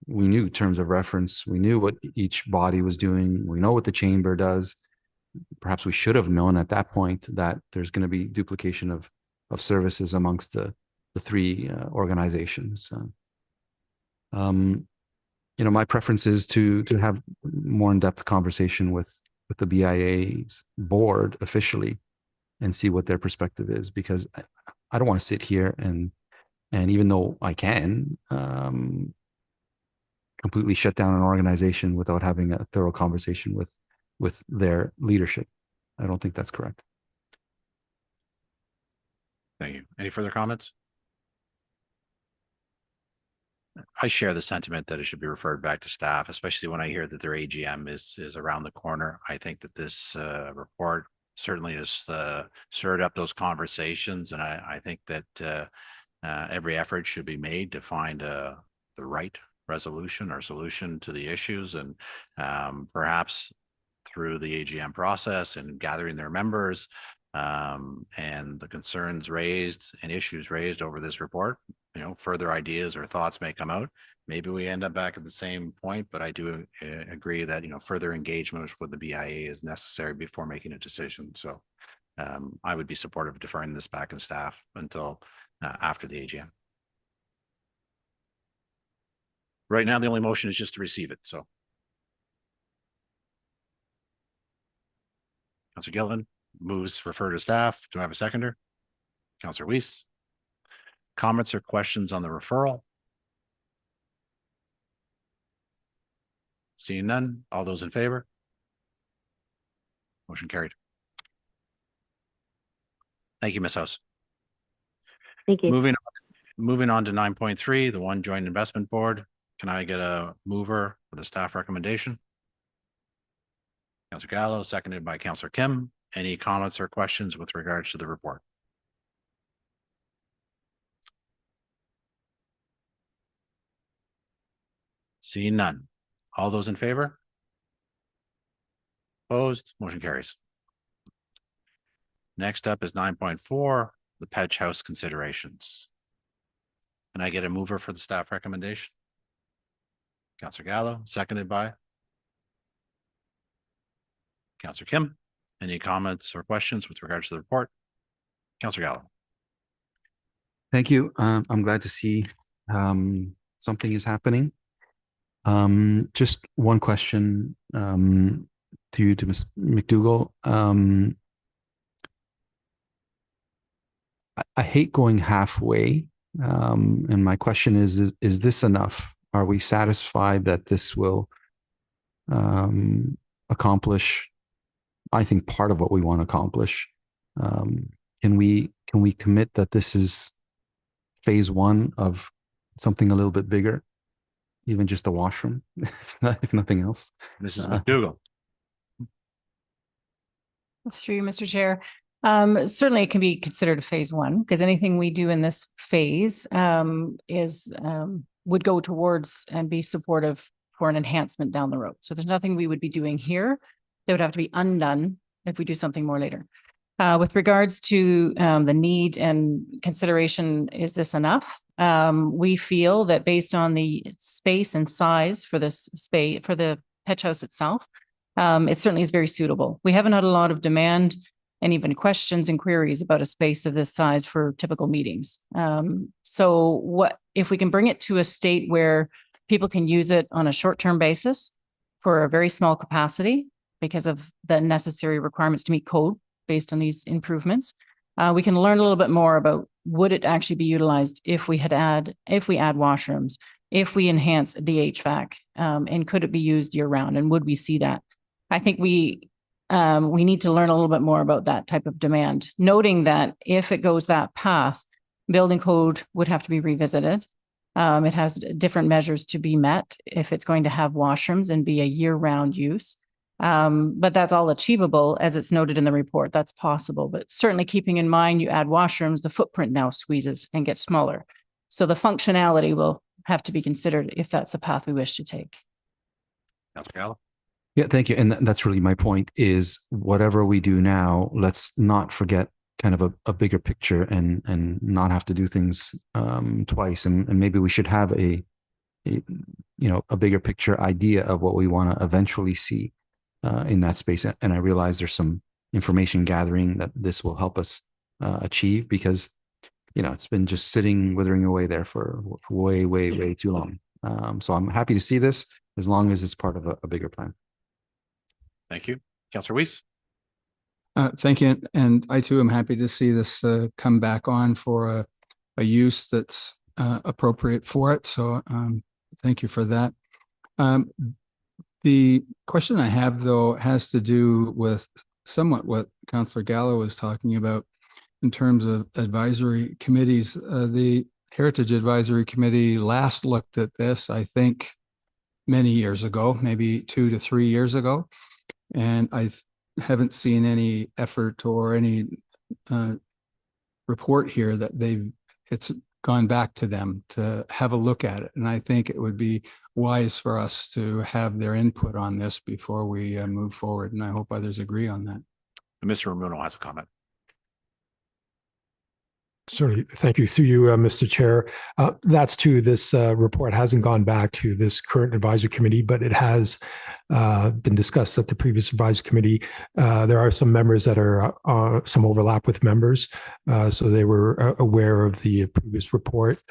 we knew terms of reference. We knew what each body was doing. We know what the chamber does. Perhaps we should have known at that point that there's going to be duplication of services amongst the three organizations. You know, my preference is to have more in-depth conversation with the BIA's board officially and see what their perspective is, because I don't want to sit here and even though I can completely shut down an organization without having a thorough conversation with their leadership. I don't think that's correct. Thank you. Any further comments? I share the sentiment that it should be referred back to staff, especially when I hear that their AGM is around the corner. I think that this report certainly has stirred up those conversations, and I think that every effort should be made to find the right resolution or solution to the issues, and perhaps through the AGM process and gathering their members and the concerns raised and issues raised over this report, you know, further ideas or thoughts may come out. Maybe we end up back at the same point, but I do agree that, you know, further engagement with the BIA is necessary before making a decision. So I would be supportive of deferring this back in staff until after the AGM. Right now, the only motion is just to receive it. So Councillor Gilliland moves refer to staff. Do I have a seconder? Councillor Weiss. Comments or questions on the referral? Seeing none, all those in favor? Motion carried. Thank you, Ms. House. Thank you. Moving on to 9.3, the One Joint Investment Board. Can I get a mover for the staff recommendation? Councillor Gallo, seconded by Councillor Kim. Any comments or questions with regards to the report? Seeing none. All those in favor? Opposed? Motion carries. Next up is 9.4, the Petch House considerations. Can I get a mover for the staff recommendation? Councillor Gallo, seconded by Councillor Kim. Any comments or questions with regards to the report? Councillor Gallo. Thank you. I'm glad to see something is happening. Just one question to you, to Ms. McDougall. I hate going halfway. And my question is this enough? Are we satisfied that this will accomplish, I think, part of what we want to accomplish? Can we commit that this is phase one of something a little bit bigger? Even just a washroom, if nothing else. Mrs. McDougall. That's through you, Mr. Chair. Certainly it can be considered a phase one, because anything we do in this phase would go towards and be supportive for an enhancement down the road. So there's nothing we would be doing here that would have to be undone if we do something more later. With regards to the need and consideration, is this enough? We feel that based on the space and size for this space, for the Petch House itself, it certainly is very suitable. We haven't had a lot of demand and even questions and queries about a space of this size for typical meetings. So what if we can bring it to a state where people can use it on a short-term basis for a very small capacity because of the necessary requirements to meet code based on these improvements? We can learn a little bit more about would it actually be utilized if we add washrooms, if we enhance the HVAC, and could it be used year round, and would we see that? I think we need to learn a little bit more about that type of demand, noting that if it goes that path, building code would have to be revisited. It has different measures to be met if it's going to have washrooms and be a year-round use. But that's all achievable, as it's noted in the report. That's possible, but certainly keeping in mind you add washrooms, the footprint now squeezes and gets smaller. So the functionality will have to be considered if that's the path we wish to take. Councillor Gallo. Yeah, thank you. And that's really my point is whatever we do now, let's not forget kind of a bigger picture and not have to do things twice. And maybe we should have a bigger picture idea of what we want to eventually see in that space. And I realize there's some information gathering that this will help us achieve because, it's been just sitting, withering away there for way, way, way too long. So I'm happy to see this as long as it's part of a bigger plan. Thank you. Councillor Weiss. Thank you. And I too am happy to see this come back on for a use that's appropriate for it. So thank you for that. The question I have, though, has to do with somewhat what Councillor Gallo was talking about in terms of advisory committees. The Heritage Advisory Committee last looked at this, I think, many years ago, maybe 2 to 3 years ago. And I haven't seen any effort or any report here that it's gone back to them to have a look at it. And I think it would be wise for us to have their input on this before we move forward. And I hope others agree on that. Mr. Ramuno has a comment. Certainly. Thank you. Through you, Mr. Chair. That's true. This report hasn't gone back to this current advisory committee, but it has been discussed at the previous advisory committee. There are some members that are some overlap with members. So they were aware of the previous report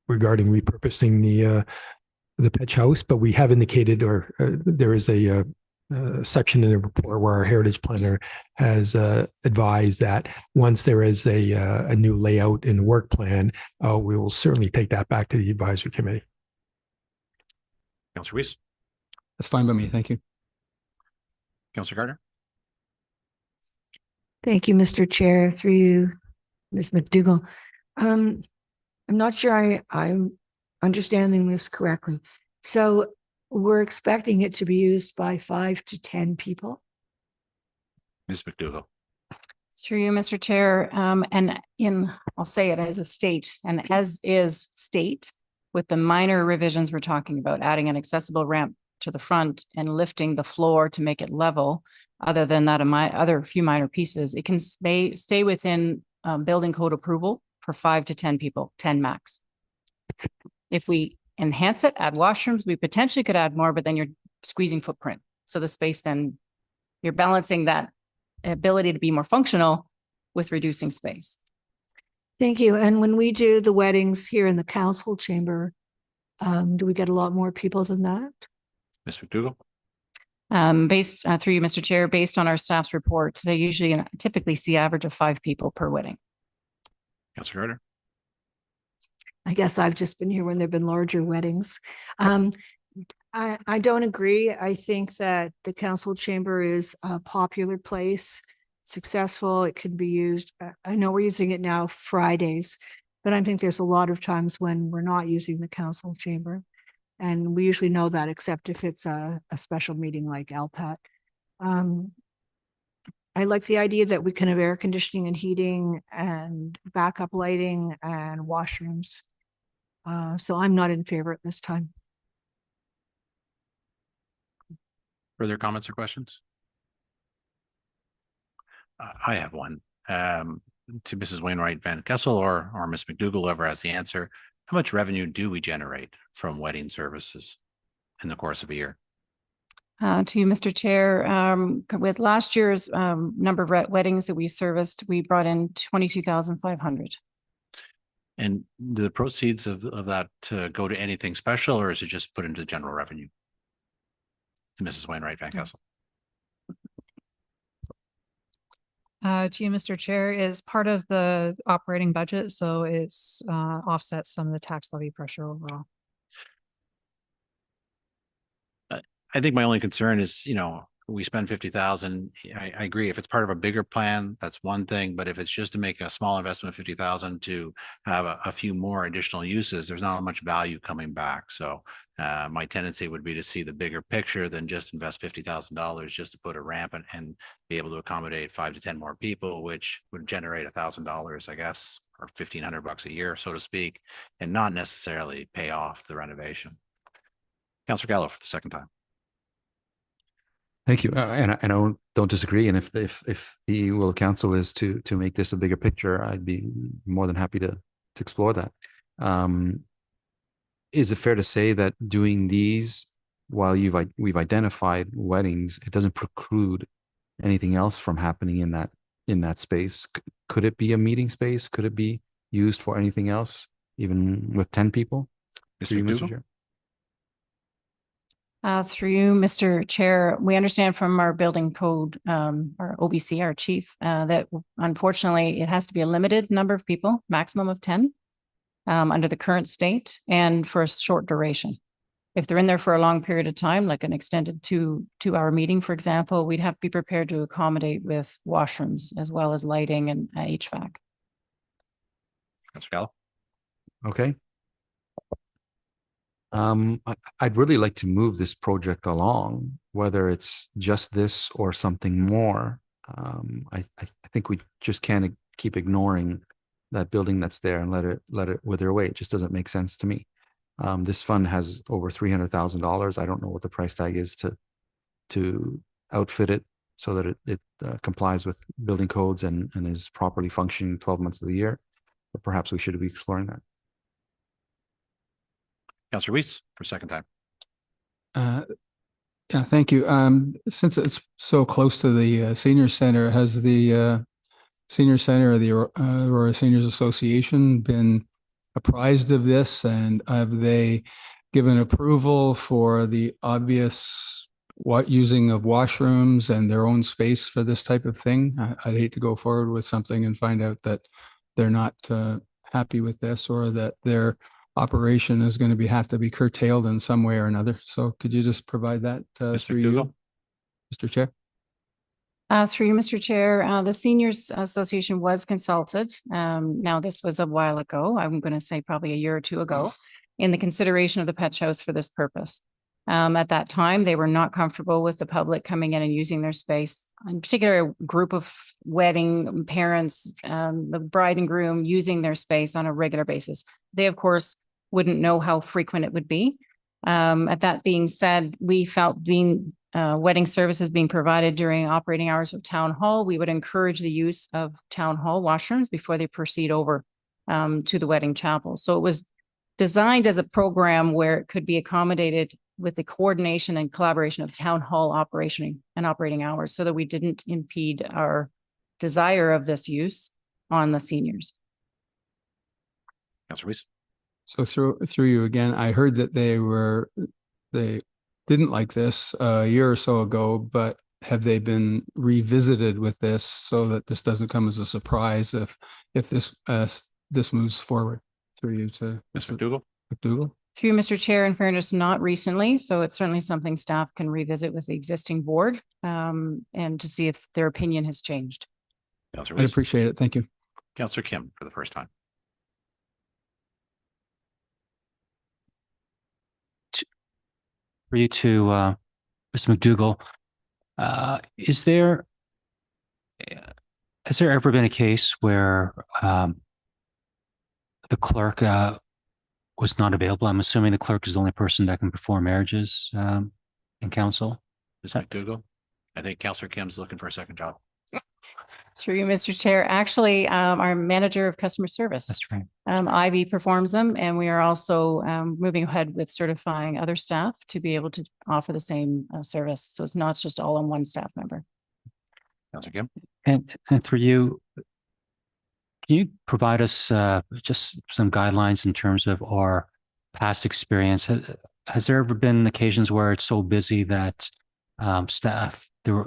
regarding repurposing the Petch house, but we have indicated, or there is a section in the report where our heritage planner has advised that once there is a new layout in the work plan, we will certainly take that back to the advisory committee. Councillor Weiss. That's fine by me. Thank you. Councillor Gardner. Thank you, Mr. Chair. Through you, Ms. McDougall. I'm not sure I'm understanding this correctly. So we're expecting it to be used by 5 to 10 people. Ms. McDougall. Through you, Mr. Chair, I'll say it as a state and as is state with the minor revisions we're talking about, adding an accessible ramp to the front and lifting the floor to make it level. Other than that, my other few minor pieces, it can stay within building code approval for 5 to 10 people, 10 max. If we enhance it, add washrooms, we potentially could add more, but then you're squeezing footprint. So the space, then you're balancing that ability to be more functional with reducing space. Thank you. And when we do the weddings here in the council chamber, do we get a lot more people than that? Ms. McDougall. Through you, Mr. Chair, based on our staff's report, they usually typically see average of 5 people per wedding. Councillor Gardner. I guess I've just been here when there've been larger weddings. I don't agree. I think that the council chamber is a popular place, successful. It can be used. I know we're using it now Fridays, but I think there's a lot of times when we're not using the council chamber. And we usually know that, except if it's a special meeting like LPAT. I like the idea that we can have air conditioning and heating and backup lighting and washrooms. So I'm not in favor at this time. Further comments or questions? I have one to Mrs. Wainwright Van Kessel or Ms. McDougall, whoever has the answer. How much revenue do we generate from wedding services in the course of a year? To you, Mr. Chair, with last year's number of weddings that we serviced, we brought in 22,500. And do the proceeds of that go to anything special, or is it just put into general revenue? To Mrs. Wainwright Van Kessel. To you, Mr. Chair, is part of the operating budget, so it's offsets some of the tax levy pressure overall. I think my only concern is, we spend 50,000, I agree. If it's part of a bigger plan, that's one thing, but if it's just to make a small investment, 50,000 to have a few more additional uses, there's not much value coming back. So my tendency would be to see the bigger picture than just invest $50,000 just to put a ramp and be able to accommodate 5 to 10 more people, which would generate $1,000, I guess, or $1,500 a year, so to speak, and not necessarily pay off the renovation. Councillor Gallo for the second time. Thank you. And I don't disagree. And if the will of council is to make this a bigger picture, I'd be more than happy to explore that. Is it fair to say that doing these while we've identified weddings, it doesn't preclude anything else from happening in that space? Could it be a meeting space? Could it be used for anything else, even with 10 people? Mr. Chair. Through you, Mr. Chair, we understand from our building code, our OBC, our chief, that unfortunately it has to be a limited number of people, maximum of 10, under the current state and for a short duration. If they're in there for a long period of time, like an extended two-hour meeting, for example, we'd have to be prepared to accommodate with washrooms as well as lighting and HVAC. Councillor Gallo. Okay. I'd really like to move this project along, whether it's just this or something more. I think we just can't keep ignoring that building that's there and let it wither away. It just doesn't make sense to me. This fund has over $300,000. I don't know what the price tag is to outfit it so that it complies with building codes and is properly functioning 12 months of the year. But perhaps we should be exploring that. Councillor Weiss for a second time. Yeah, thank you. Since it's so close to the senior center, has the senior center or the Aurora Seniors Association been apprised of this, and have they given approval for the obvious using of washrooms and their own space for this type of thing? I'd hate to go forward with something and find out that they're not happy with this, or that their operation is going to have to be curtailed in some way or another. So could you just provide that through you, Mr. Chair? Through you, Mr. Chair, the Seniors Association was consulted. Now, this was a while ago. I'm going to say probably a year or two ago, in the consideration of the Petch House for this purpose. At that time, they were not comfortable with the public coming in and using their space, in particular, a group of wedding parents, the bride and groom using their space on a regular basis. They, of course, wouldn't know how frequent it would be. At that being said, we felt wedding services being provided during operating hours of town hall, we would encourage the use of town hall washrooms before they proceed over to the wedding chapel. So it was designed as a program where it could be accommodated with the coordination and collaboration of town hall operation and operating hours, so that we didn't impede our desire of this use on the seniors. Councillor Weiss. So through you again, I heard that they didn't like this a year or so ago, but have they been revisited with this so that this doesn't come as a surprise if this moves forward? Through you to Mr. McDougall. Through Mr. Chair, in fairness, not recently. So it's certainly something staff can revisit with the existing board and to see if their opinion has changed. I appreciate it. Thank you. Councillor Kim for the first time. For you to Mr. McDougall, has there ever been a case where the clerk was not available? I'm assuming the clerk is the only person that can perform marriages in council. Mr. McDougall, I think Councillor Kim's looking for a second job. Through you, Mr. Chair. Actually, our manager of customer service, That's right. Ivy, performs them, and we are also moving ahead with certifying other staff to be able to offer the same service. So it's not just all on one staff member. Councillor Kim. And for you, can you provide us just some guidelines in terms of our past experience? Has there ever been occasions where it's so busy that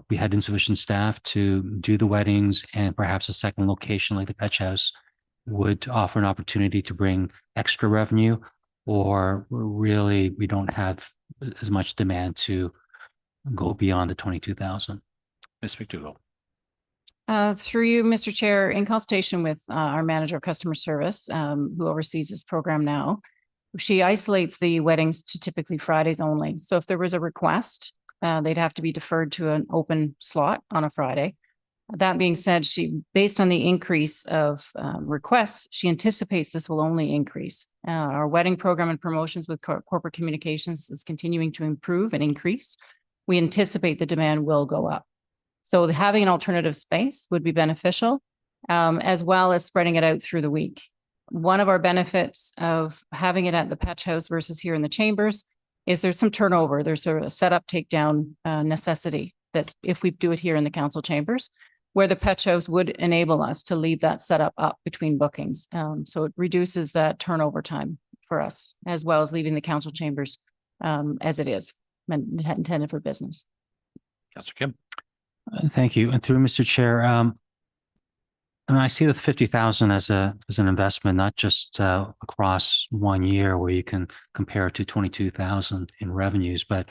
we had insufficient staff to do the weddings, and perhaps a second location like the Petch House would offer an opportunity to bring extra revenue, or really we don't have as much demand to go beyond the 22,000. Ms. McDougall. Through you, Mr. Chair, in consultation with our manager of customer service, who oversees this program now, she isolates the weddings to typically Fridays only. So if there was a request, they'd have to be deferred to an open slot on a Friday. That being said, based on the increase of requests, she anticipates this will only increase. Our wedding program and promotions with corporate communications is continuing to improve and increase. We anticipate the demand will go up. So having an alternative space would be beneficial, as well as spreading it out through the week. One of our benefits of having it at the Petch House versus here in the chambers is there's some turnover. There's a setup takedown necessity that's if we do it here in the council chambers, where the Petch House would enable us to leave that setup up between bookings. So it reduces that turnover time for us, as well as leaving the council chambers as it is intended for business. Councillor Kim. Thank you. And through Mr. Chair, and I see the 50,000 as an investment, not just across 1 year where you can compare it to 22,000 in revenues, but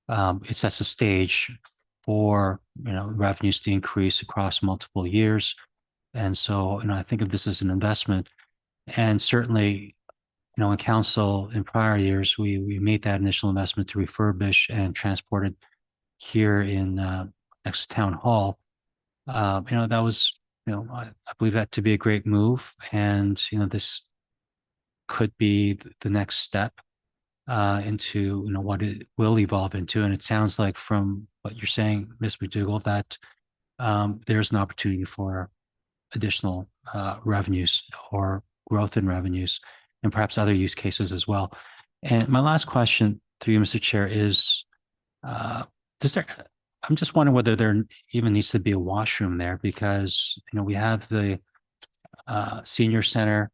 it sets a stage for revenues to increase across multiple years. And so I think of this as an investment. And certainly, in council in prior years, we made that initial investment to refurbish and transport it here in next to Town Hall. That was I believe that to be a great move, and this could be the next step into what it will evolve into. And it sounds like from what you're saying, Ms. McDougall, that there's an opportunity for additional revenues or growth in revenues, and perhaps other use cases as well. And my last question through you, Mr. Chair, is I'm just wondering whether there even needs to be a washroom there, because we have the senior center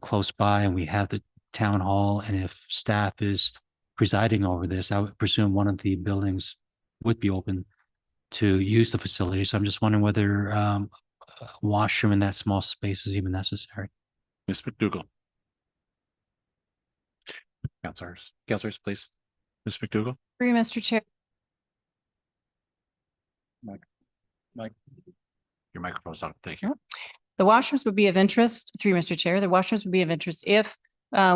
close by, and we have the town hall. And if staff is presiding over this, I would presume one of the buildings would be open to use the facility. So I'm just wondering whether a washroom in that small space is even necessary. Ms. McDougall. Councillors, please. Ms. McDougall. Through you, Mr. Chair. Mike. Your microphone's on. Thank you. The washrooms would be of interest, through Mr. Chair, the washrooms would be of interest if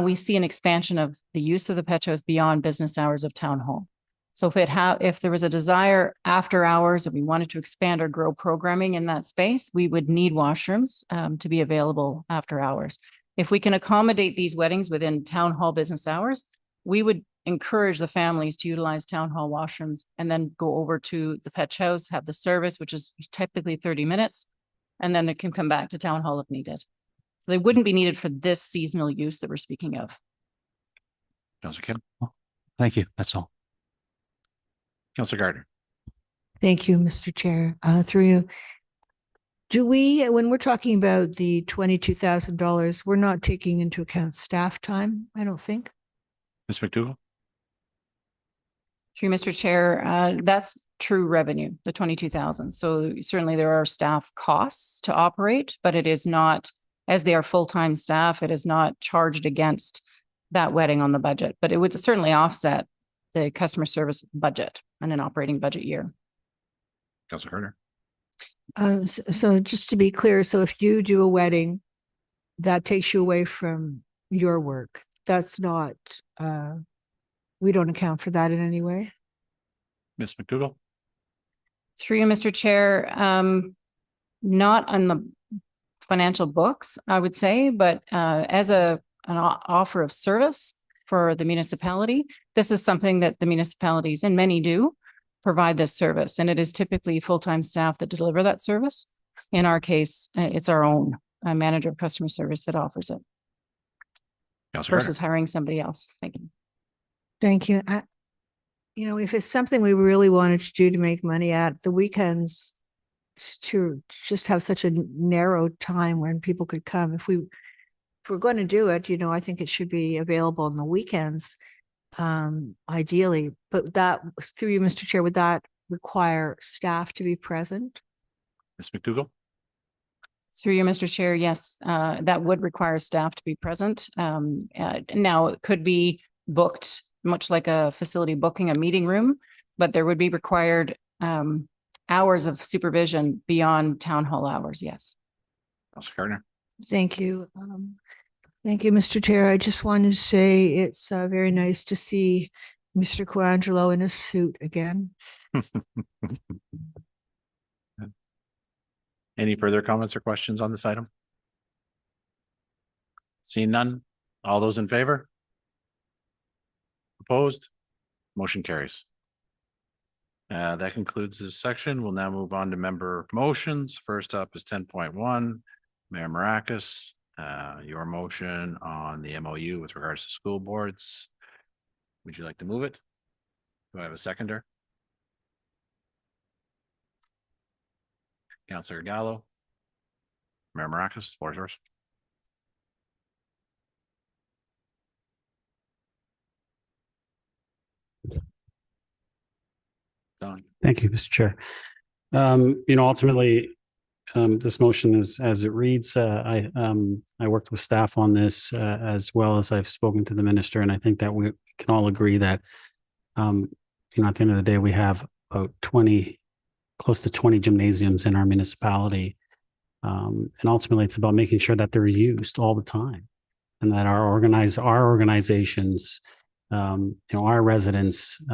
we see an expansion of the use of the Petch House beyond business hours of Town Hall. So if there was a desire after hours, and we wanted to expand or grow programming in that space, we would need washrooms to be available after hours. If we can accommodate these weddings within Town Hall business hours, we would encourage the families to utilize Town Hall washrooms and then go over to the Petch House, have the service, which is typically 30 minutes, and then it can come back to Town Hall if needed. So they wouldn't be needed for this seasonal use that we're speaking of. Councillor Kim. Thank you. That's all. Councillor Gardner. Thank you, Mr. Chair. Through you. Do we, when we're talking about the $22,000, we're not taking into account staff time, I don't think. Ms. McDougall. Through Mr. Chair, that's true revenue, the 22,000. So certainly there are staff costs to operate, but it is not, as they are full-time staff, it is not charged against that wedding on the budget, but it would certainly offset the customer service budget and an operating budget year. Councillor Herder. So just to be clear, so if you do a wedding, that takes you away from your work. That's not, we don't account for that in any way. Ms. McDougall. Through you, Mr. Chair, not on the financial books, I would say, but as an offer of service for the municipality, this is something that the municipalities, and many do, provide this service. And it is typically full-time staff that deliver that service. In our case, it's our own manager of customer service that offers it. Versus hiring somebody else. Thank you. Thank you. If it's something we really wanted to do to make money at the weekends, to just have such a narrow time when people could come, if we're going to do it, I think it should be available on the weekends, ideally. But that, through you, Mr. Chair, would that require staff to be present? Ms. McDougall. Through you, Mr. Chair, yes, that would require staff to be present. Now, it could be booked, much like a facility booking a meeting room. but there would be required hours of supervision beyond town hall hours, yes. Councillor Gardner. Thank you. Thank you, Mr. Chair. I just wanted to say it's very nice to see Mr. Coangelo in a suit again. Any further comments or questions on this item? Seeing none, all those in favor? Opposed? Motion carries. That concludes this section. We'll now move on to member motions. First up is 10.1. Mayor Mrakas, your motion on the MOU with regards to school boards. Would you like to move it? Do I have a seconder? Councillor Gallo. Mayor Mrakas, the floor is yours. Don. Thank you, Mr. Chair. Ultimately, this motion is as it reads. I worked with staff on this as well as I've spoken to the minister, and I think that we can all agree that, at the end of the day, we have about close to 20 gymnasiums in our municipality. And ultimately, it's about making sure that they're used all the time and that our organizations, our residents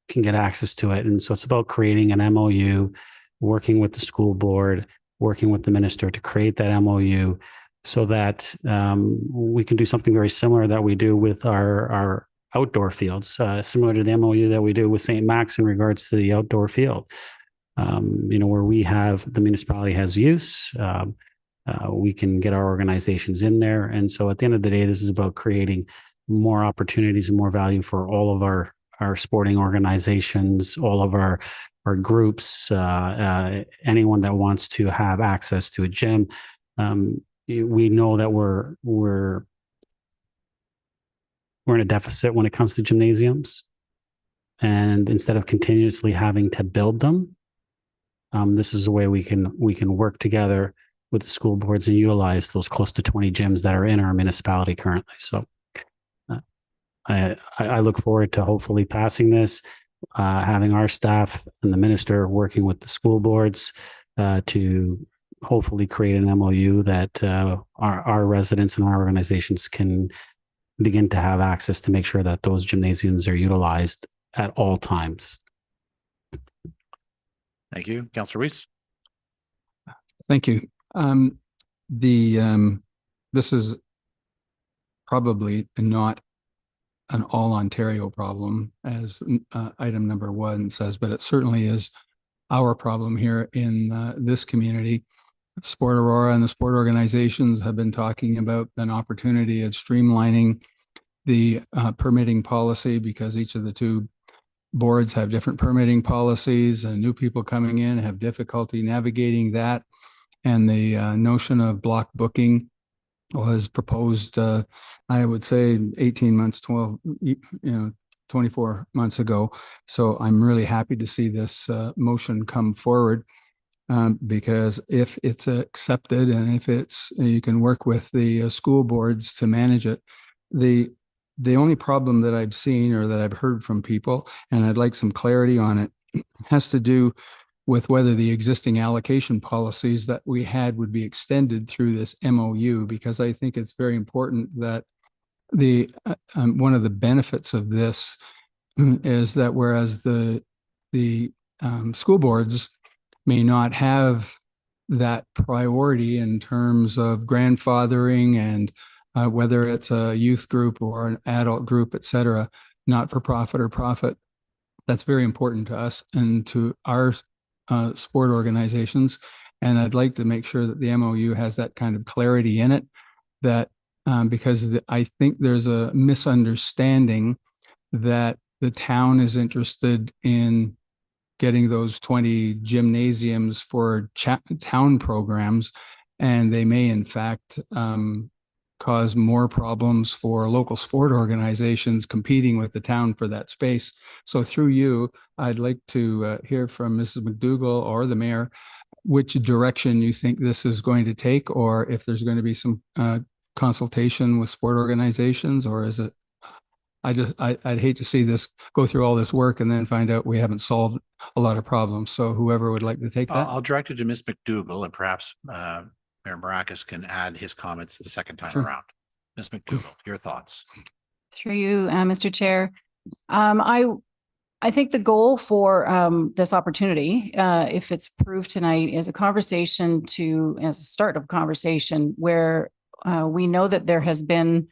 can get access to it. And so it's about creating an MOU, working with the school board, working with the minister to create that MOU so that we can do something very similar that we do with our outdoor fields, similar to the MOU that we do with St. Max in regards to the outdoor field. Where we have the municipality has use, we can get our organizations in there. And so at the end of the day, this is about creating more opportunities and more value for all of our sporting organizations, all of our groups, anyone that wants to have access to a gym. We know that we're in a deficit when it comes to gymnasiums. And instead of continuously having to build them, this is a way we can work together with the school boards and utilize those close to 20 gyms that are in our municipality currently. So I look forward to hopefully passing this, having our staff and the minister working with the school boards to hopefully create an MOU that our residents and our organizations can begin to have access to make sure that those gymnasiums are utilized at all times. Thank you. Councillor Weiss. Thank you. This is probably not an all Ontario problem, as item number 1 says, but it certainly is our problem here in this community. Sport Aurora and the sport organizations have been talking about an opportunity of streamlining the permitting policy, because each of the two boards have different permitting policies, and new people coming in have difficulty navigating that. And the notion of block booking was proposed, I would say 18 months, 24 months ago. So I'm really happy to see this motion come forward, because if it's accepted and if you can work with the school boards to manage it. The only problem that I've seen or that I've heard from people, and I'd like some clarity on it, has to do with whether the existing allocation policies that we had would be extended through this MOU, because I think it's very important that one of the benefits of this is that whereas the school boards may not have that priority in terms of grandfathering and whether it's a youth group or an adult group, et cetera, not for profit or profit, that's very important to us and to our sport organizations. And I'd like to make sure that the MOU has that kind of clarity in it, that because I think there's a misunderstanding that the town is interested in getting those 20 gymnasiums for town programs, and they may in fact cause more problems for local sport organizations competing with the town for that space. So through you, I'd like to hear from Mrs. McDougall or the mayor, which direction you think this is going to take, or if there's going to be some consultation with sport organizations, or is it I'd hate to see this go through all this work and then find out we haven't solved a lot of problems. So whoever would like to take that. I'll direct it to Ms. McDougall, and perhaps Mayor Mrakas can add his comments the second time Sure. around. Ms. McDougall, your thoughts? Through you, Mr. Chair. I think the goal for this opportunity, if it's approved tonight, is a conversation as a start of a conversation where we know that there has been,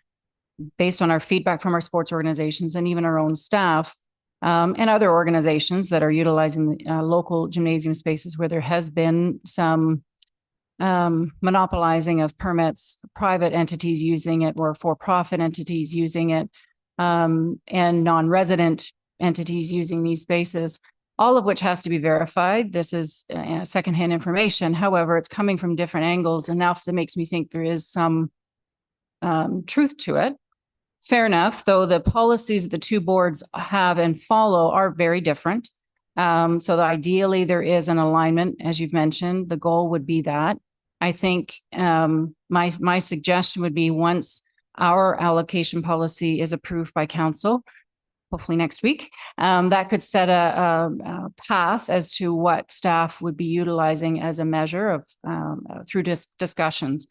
based on our feedback from our sports organizations and even our own staff and other organizations that are utilizing local gymnasium spaces, where there has been some monopolizing of permits, private entities using it or for-profit entities using it, and non-resident entities using these spaces, all of which has to be verified. This is secondhand information. However, it's coming from different angles, and now that makes me think there is some truth to it. Fair enough, though the policies that the two boards have and follow are very different. So ideally there is an alignment, as you've mentioned. The goal would be that. I think my suggestion would be, once our allocation policy is approved by council, hopefully next week, that could set a path as to what staff would be utilizing as a measure of through discussions.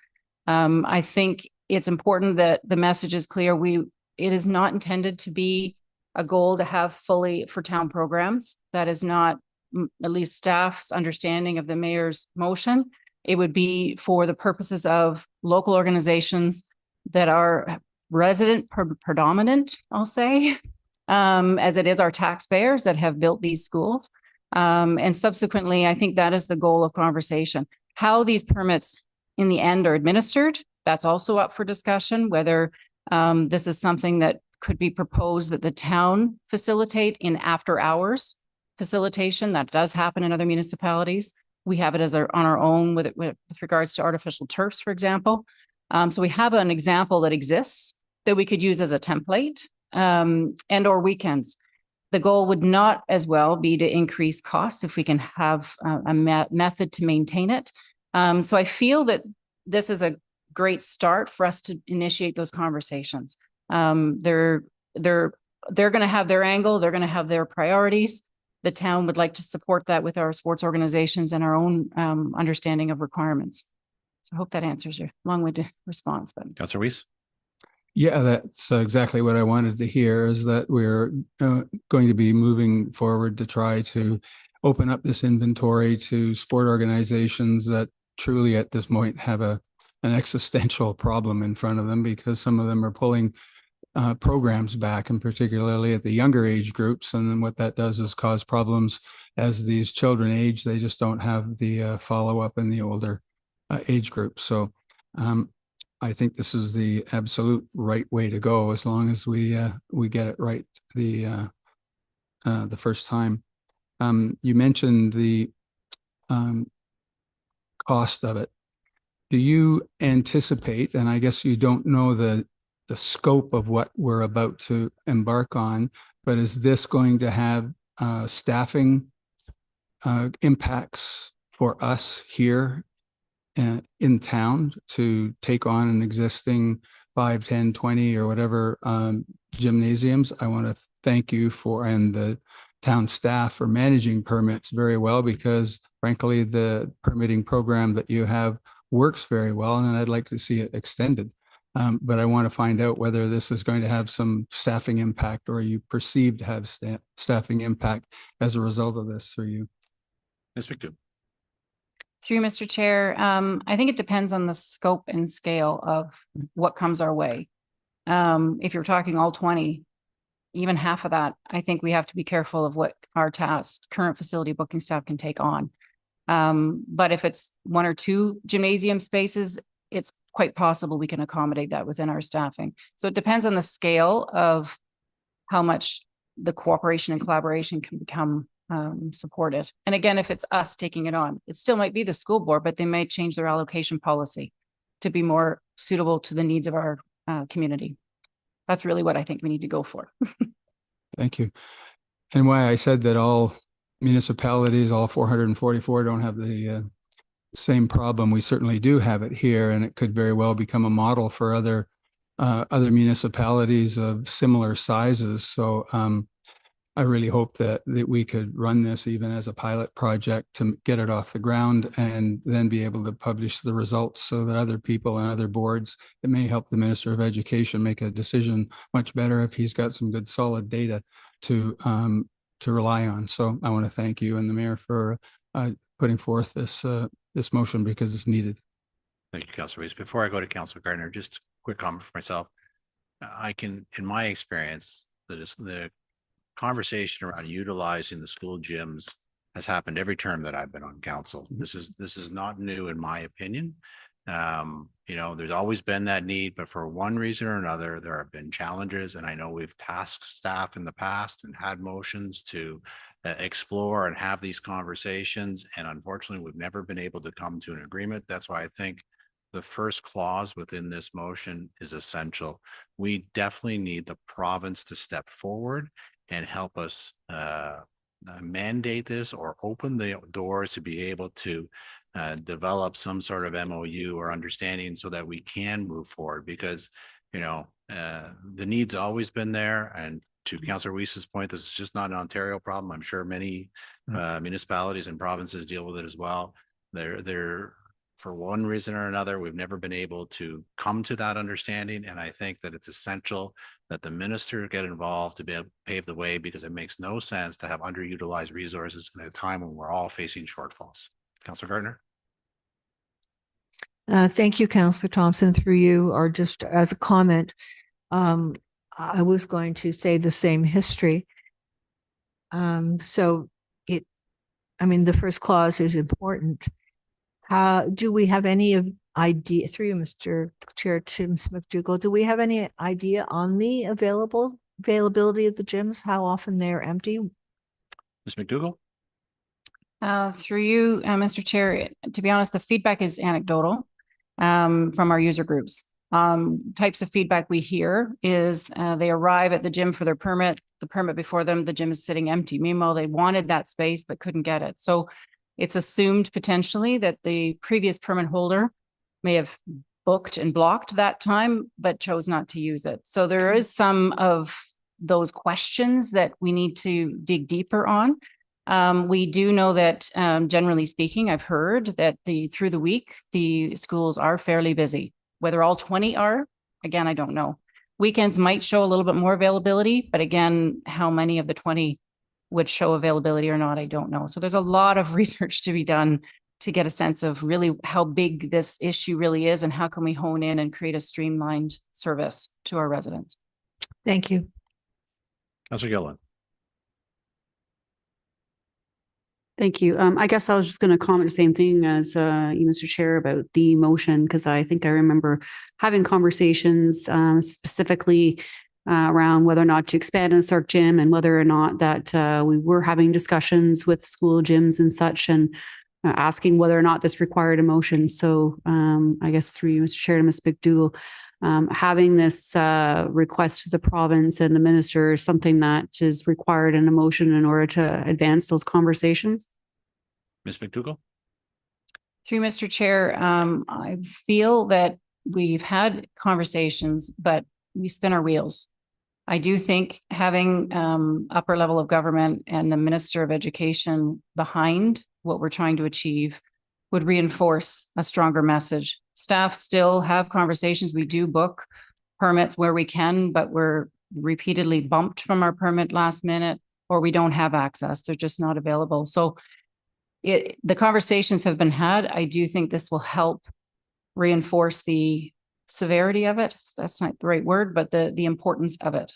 I think it's important that the message is clear. It is not intended to be a goal to have fully for town programs. That is not at least staff's understanding of the mayor's motion. It would be for the purposes of local organizations that are resident predominant, I'll say, as it is our taxpayers that have built these schools. And subsequently, I think that is the goal of conversation. How these permits in the end are administered, that's also up for discussion, whether this is something that could be proposed that the town facilitate in after hours facilitation. That does happen in other municipalities. We have it as on our own with regards to artificial turfs, for example. So we have an example that exists that we could use as a template, and or weekends. The goal would not as well be to increase costs if we can have a method to maintain it. So I feel that this is a great start for us to initiate those conversations. They're going to have their angle. They're going to have their priorities. The town would like to support that with our sports organizations and our own understanding of requirements. So I hope that answers your long-winded response. But Councillor Weiss? Yeah, that's exactly what I wanted to hear, is that we're going to be moving forward to try to open up this inventory to sport organizations that truly at this point have an existential problem in front of them, because some of them are pulling programs back, and particularly at the younger age groups. And then what that does is cause problems as these children age. They just don't have the follow-up in the older age groups. So I think this is the absolute right way to go, as long as we get it right the first time. You mentioned the cost of it. Do you anticipate, and I guess you don't know the scope of what we're about to embark on, but is this going to have staffing impacts for us here in town to take on an existing 5, 10, 20 or whatever gymnasiums? I want to thank you and the town staff for managing permits very well, because frankly, the permitting program that you have works very well, and I'd like to see it extended. But I want to find out whether this is going to have some staffing impact, or you perceive to have staffing impact as a result of this through you. Ms. McDougall? through Mr. Chair, I think it depends on the scope and scale of what comes our way. If you're talking all 20, even half of that, I think we have to be careful of what our current facility booking staff can take on. But if it's 1 or 2 gymnasium spaces, it's quite possible we can accommodate that within our staffing. So it depends on the scale of how much the cooperation and collaboration can become supported. And again, if it's us taking it on, it still might be the school board, but they might change their allocation policy to be more suitable to the needs of our community. That's really what I think we need to go for. Thank you. And why I said that all municipalities, all 444, don't have the same problem. We certainly do have it here, and it could very well become a model for other other municipalities of similar sizes. So I really hope that we could run this even as a pilot project to get it off the ground and then be able to publish the results so that other people and other boards, it may help the Minister of Education make a decision much better if he's got some good solid data to rely on. So I want to thank you and the Mayor for putting forth this motion because it's needed. Thank you, Councillor Weiss. Before I go to Councillor Gardner, just a quick comment for myself. I can, in my experience, the conversation around utilizing the school gyms has happened every term that I've been on council. This is not new in my opinion. You know, there's always been that need, but for one reason or another, there have been challenges. And I know we've tasked staff in the past and had motions to explore and have these conversations. And unfortunately, we've never been able to come to an agreement. That's why I think the first clause within this motion is essential. We definitely need the province to step forward and help us mandate this or open the doors to be able to develop some sort of MOU or understanding so that we can move forward, because, you know, the need's always been there. And to Councillor Weiss's point, this is just not an Ontario problem. I'm sure many municipalities and provinces deal with it as well. They're for one reason or another, we've never been able to come to that understanding. And I think that it's essential that the minister get involved to be able to pave the way, because it makes no sense to have underutilized resources in a time when we're all facing shortfalls. Councillor Gardner. Thank you, Councillor Thompson, through you, or just as a comment. I was going to say the same history. So I mean, the first clause is important. Do we have any idea, through you, Mr. Chair, Tim Smith-Dugal, do we have any idea on the availability of the gyms, how often they're empty? Ms. McDougall? Through you, Mr. Chair, to be honest, the feedback is anecdotal from our user groups. Types of feedback we hear is they arrive at the gym for their permit, the permit before them, the gym is sitting empty. Meanwhile, they wanted that space but couldn't get it. So it's assumed potentially that the previous permit holder may have booked and blocked that time, but chose not to use it. So there is some of those questions that we need to dig deeper on. We do know that generally speaking, I've heard that through the week, the schools are fairly busy. Whether all 20 are, again, I don't know. Weekends might show a little bit more availability, but again, how many of the 20 would show availability or not, I don't know. So there's a lot of research to be done to get a sense of really how big this issue really is and how can we hone in and create a streamlined service to our residents. Thank you. Councillor Gilliland. Thank you. I guess I was just going to comment the same thing as you, Mr. Chair, about the motion, because I think I remember having conversations specifically around whether or not to expand a Sark gym and whether or not that we were having discussions with school gyms and such, and asking whether or not this required a motion. So I guess through you, Mr. Chair, to Ms. McDougall, having this request to the province and the minister is something that is required in a motion in order to advance those conversations. Ms. McDougall. Through Mr. Chair, I feel that we've had conversations, but we spin our wheels. I do think having upper level of government and the Minister of Education behind what we're trying to achieve would reinforce a stronger message. Staff still have conversations. We do book permits where we can, but we're repeatedly bumped from our permit last minute, or we don't have access. They're just not available. So the conversations have been had. I do think this will help reinforce the severity of it. That's not the right word, but the importance of it.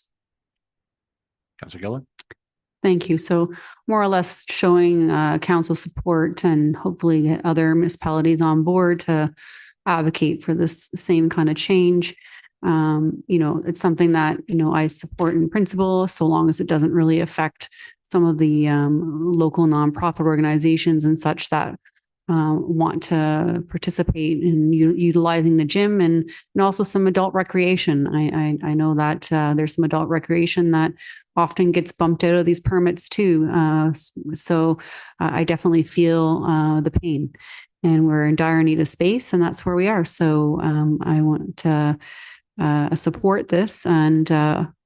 Councillor Gilliland. Thank you. So more or less showing council support and hopefully get other municipalities on board to advocate for this same kind of change. You know, it's something that, you know, I support in principle, so long as it doesn't really affect some of the local nonprofit organizations and such that want to participate in utilizing the gym and also some adult recreation. I know that there's some adult recreation that often gets bumped out of these permits too. So I definitely feel the pain, and we're in dire need of space, and that's where we are. So I want to support this and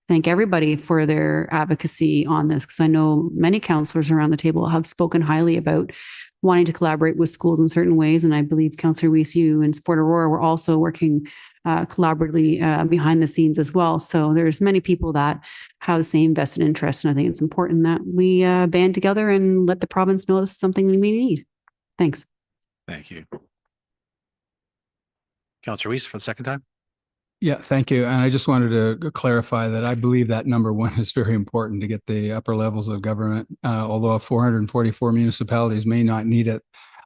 thank everybody for their advocacy on this, because I know many councillors around the table have spoken highly about wanting to collaborate with schools in certain ways. And I believe Councillor Weiss, you and Sport Aurora were also working collaboratively behind the scenes as well. So there's many people that have the same vested interest. And I think it's important that we band together and let the province know this is something we need. Thanks. Thank you. Councillor Weiss for the second time. Yeah, thank you. And I just wanted to clarify that I believe that number one is very important to get the upper levels of government. Although 444 municipalities may not need it,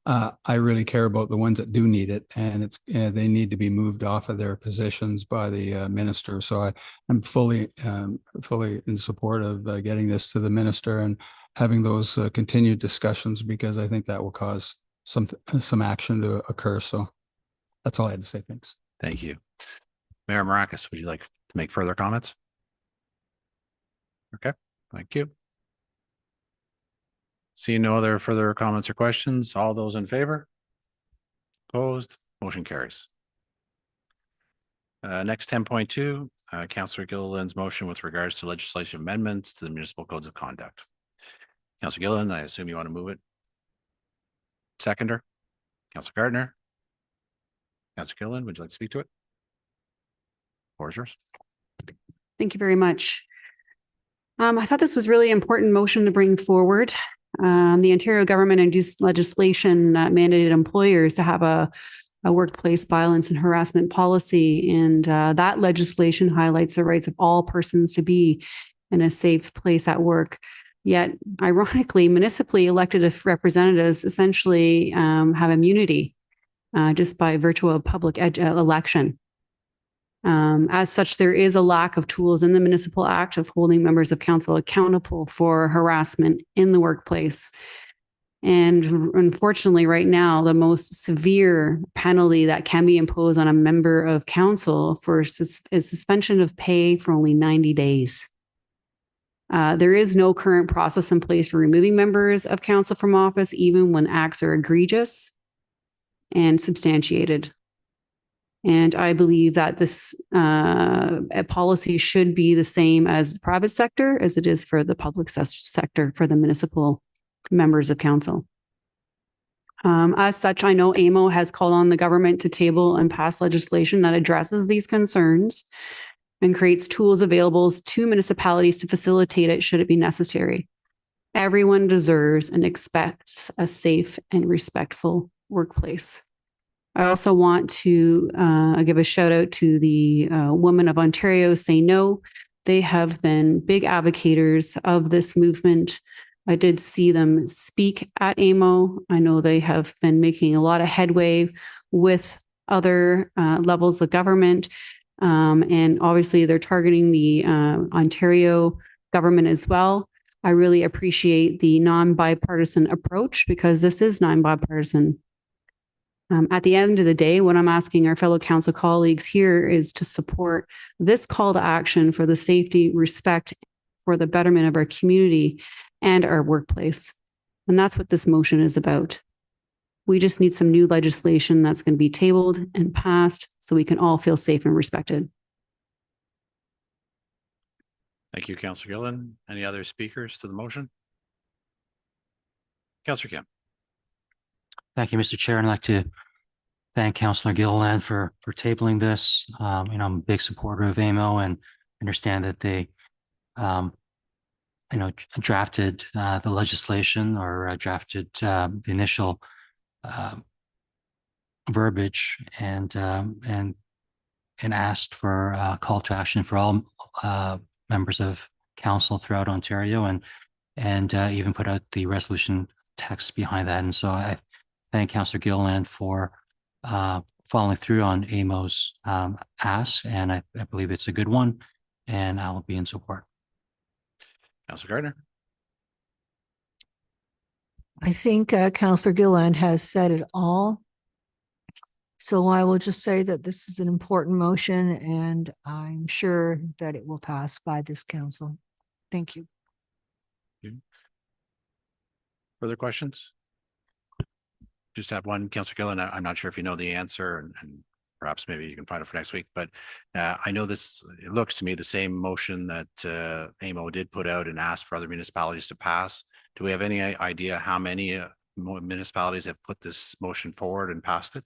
I really care about the ones that do need it, and they need to be moved off of their positions by the minister. So I'm fully in support of getting this to the minister and having those continued discussions, because I think that will cause some action to occur. So that's all I had to say. Thanks. Thank you. Mayor Mrakas, would you like to make further comments? Okay, thank you. See no other further comments or questions. All those in favor? Opposed? Motion carries. Next 10.2, Councillor Gilliland's motion with regards to legislation amendments to the municipal codes of conduct. Councillor Gilliland, I assume you want to move it. Seconder, Councillor Gardner. Councillor Gilliland, would you like to speak to it? Floor is yours. Thank you very much. I thought this was really important motion to bring forward. The Ontario government introduced legislation that mandated employers to have a workplace violence and harassment policy. And that legislation highlights the rights of all persons to be in a safe place at work. Yet, ironically, municipally elected representatives essentially have immunity just by virtue of public election. As such, there is a lack of tools in the Municipal Act of holding members of council accountable for harassment in the workplace. And unfortunately, right now, the most severe penalty that can be imposed on a member of council is suspension of pay for only 90 days. There is no current process in place for removing members of council from office, even when acts are egregious and substantiated. And I believe that this policy should be the same as the private sector as it is for the public sector for the municipal members of council. As such, I know AMO has called on the government to table and pass legislation that addresses these concerns and creates tools available to municipalities to facilitate it should it be necessary. Everyone deserves and expects a safe and respectful workplace. I also want to give a shout out to the Women of Ontario Say No. They have been big advocates of this movement. I did see them speak at AMO. I know they have been making a lot of headway with other levels of government. And obviously they're targeting the Ontario government as well. I really appreciate the non-bipartisan approach, because this is non-bipartisan. At the end of the day, what I'm asking our fellow council colleagues here is to support this call to action for the safety, respect, for the betterment of our community and our workplace. And that's what this motion is about. We just need some new legislation that's going to be tabled and passed so we can all feel safe and respected. Thank you, Councillor Gilliland. Any other speakers to the motion? Councillor Kim. Thank you, Mr. Chair. I'd like to thank Councillor Gilliland for tabling this. I'm a big supporter of AMO and understand that they, drafted the legislation or drafted the initial verbiage and asked for a call to action for all members of council throughout Ontario, and even put out the resolution text behind that. And so I thank Councillor Gilliland for following through on AMO's ask, and I believe it's a good one, and I will be in support. Councillor Gardner. I think Councillor Gilliland has said it all. So I will just say that this is an important motion, and I'm sure that it will pass by this council. Thank you. Further questions? Just have one, Councillor Gilliland. I'm not sure if you know the answer, and perhaps maybe you can find it for next week, but I know this, it looks to me the same motion that AMO did put out and asked for other municipalities to pass. Do we have any idea how many municipalities have put this motion forward and passed it?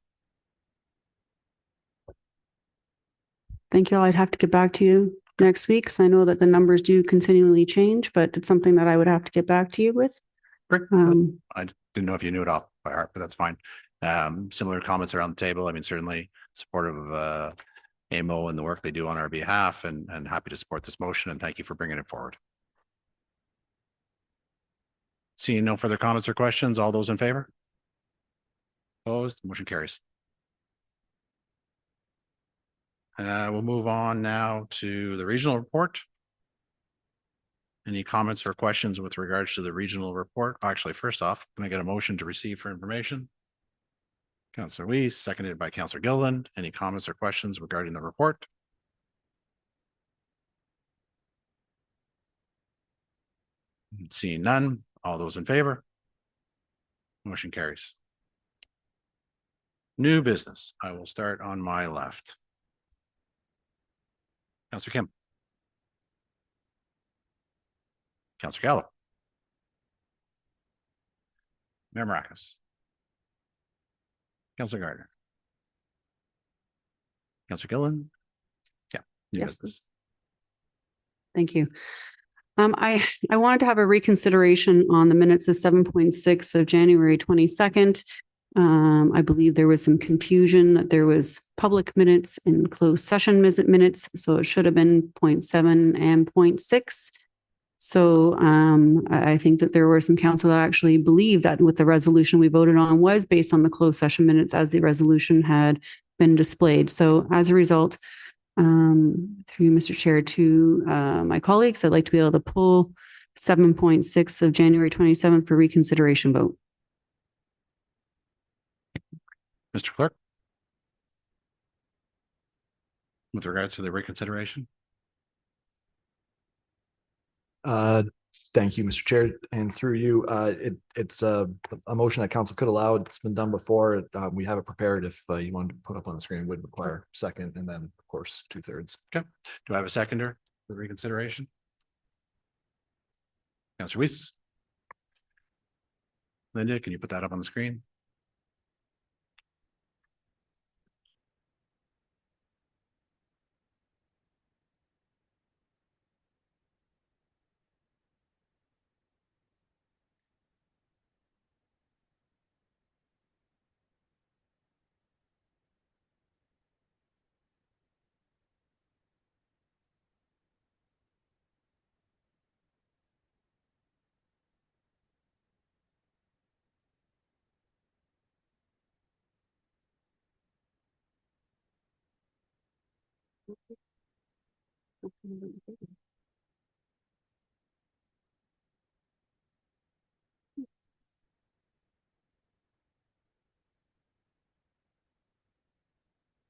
Thank you all. I'd have to get back to you next week because I know that the numbers do continually change, but it's something that I would have to get back to you with. Great. I didn't know if you knew it off by heart, but that's fine. Similar comments around the table. I mean, certainly supportive of AMO and the work they do on our behalf, and happy to support this motion, and thank you for bringing it forward. Seeing no further comments or questions, all those in favor? Opposed, motion carries. We'll move on now to the regional report. Any comments or questions with regards to the regional report? Actually, first off, can I get a motion to receive for information? Councillor Weiss, seconded by Councillor Gilliland. Any comments or questions regarding the report? Seeing none, all those in favor? Motion carries. New business. I will start on my left. Councillor Kim. Councillor Gallo. Mayor Mrakas. Councillor Gardner. Councillor Gilliland. Yeah. New Yes. business. Thank you. I wanted to have a reconsideration on the minutes of 7.6 of January 22nd. I believe there was some confusion that there was public minutes and closed session minutes, so it should have been 0.7 and 0.6. So I think that there were some council that actually believed that with the resolution we voted on was based on the closed session minutes as the resolution had been displayed. So as a result, through Mr. Chair to my colleagues, I'd like to be able to pull 7.6 of January 27th for reconsideration vote. Mr. Clerk. With regards to the reconsideration. Thank you, Mr. Chair, and through you, it's a motion that council could allow. It's been done before. We have it prepared. If you want to put up on the screen, it would require second, and then of course 2/3. Okay. Do I have a seconder for the reconsideration? Councillor Weiss. Linda, can you put that up on the screen?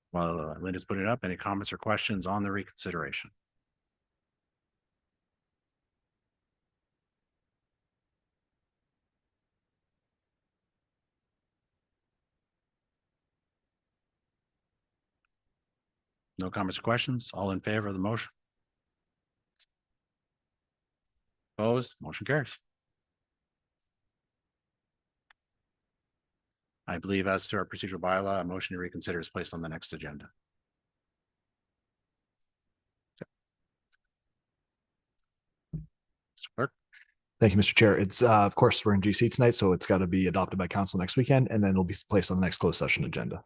While Linda's putting it up, any comments or questions on the reconsideration? No comments or questions? All in favor of the motion? Opposed? Motion carries. I believe as to our procedural bylaw, a motion to reconsider is placed on the next agenda. Mr. Clerk. Thank you, Mr. Chair. It's of course, we're in GC tonight, so it's got to be adopted by council next weekend, and then it'll be placed on the next closed session agenda.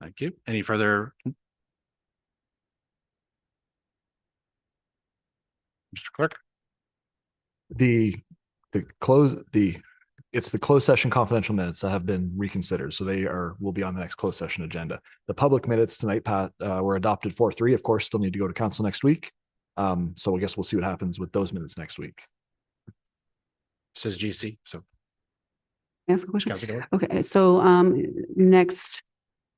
Thank you. Any further? Mr. Clerk. It's the closed session confidential minutes that have been reconsidered, so will be on the next closed session agenda. The public minutes tonight, were adopted 4-3. Of course, still need to go to council next week. So I guess we'll see what happens with those minutes next week. Says GC. So Ask a question. Okay, so next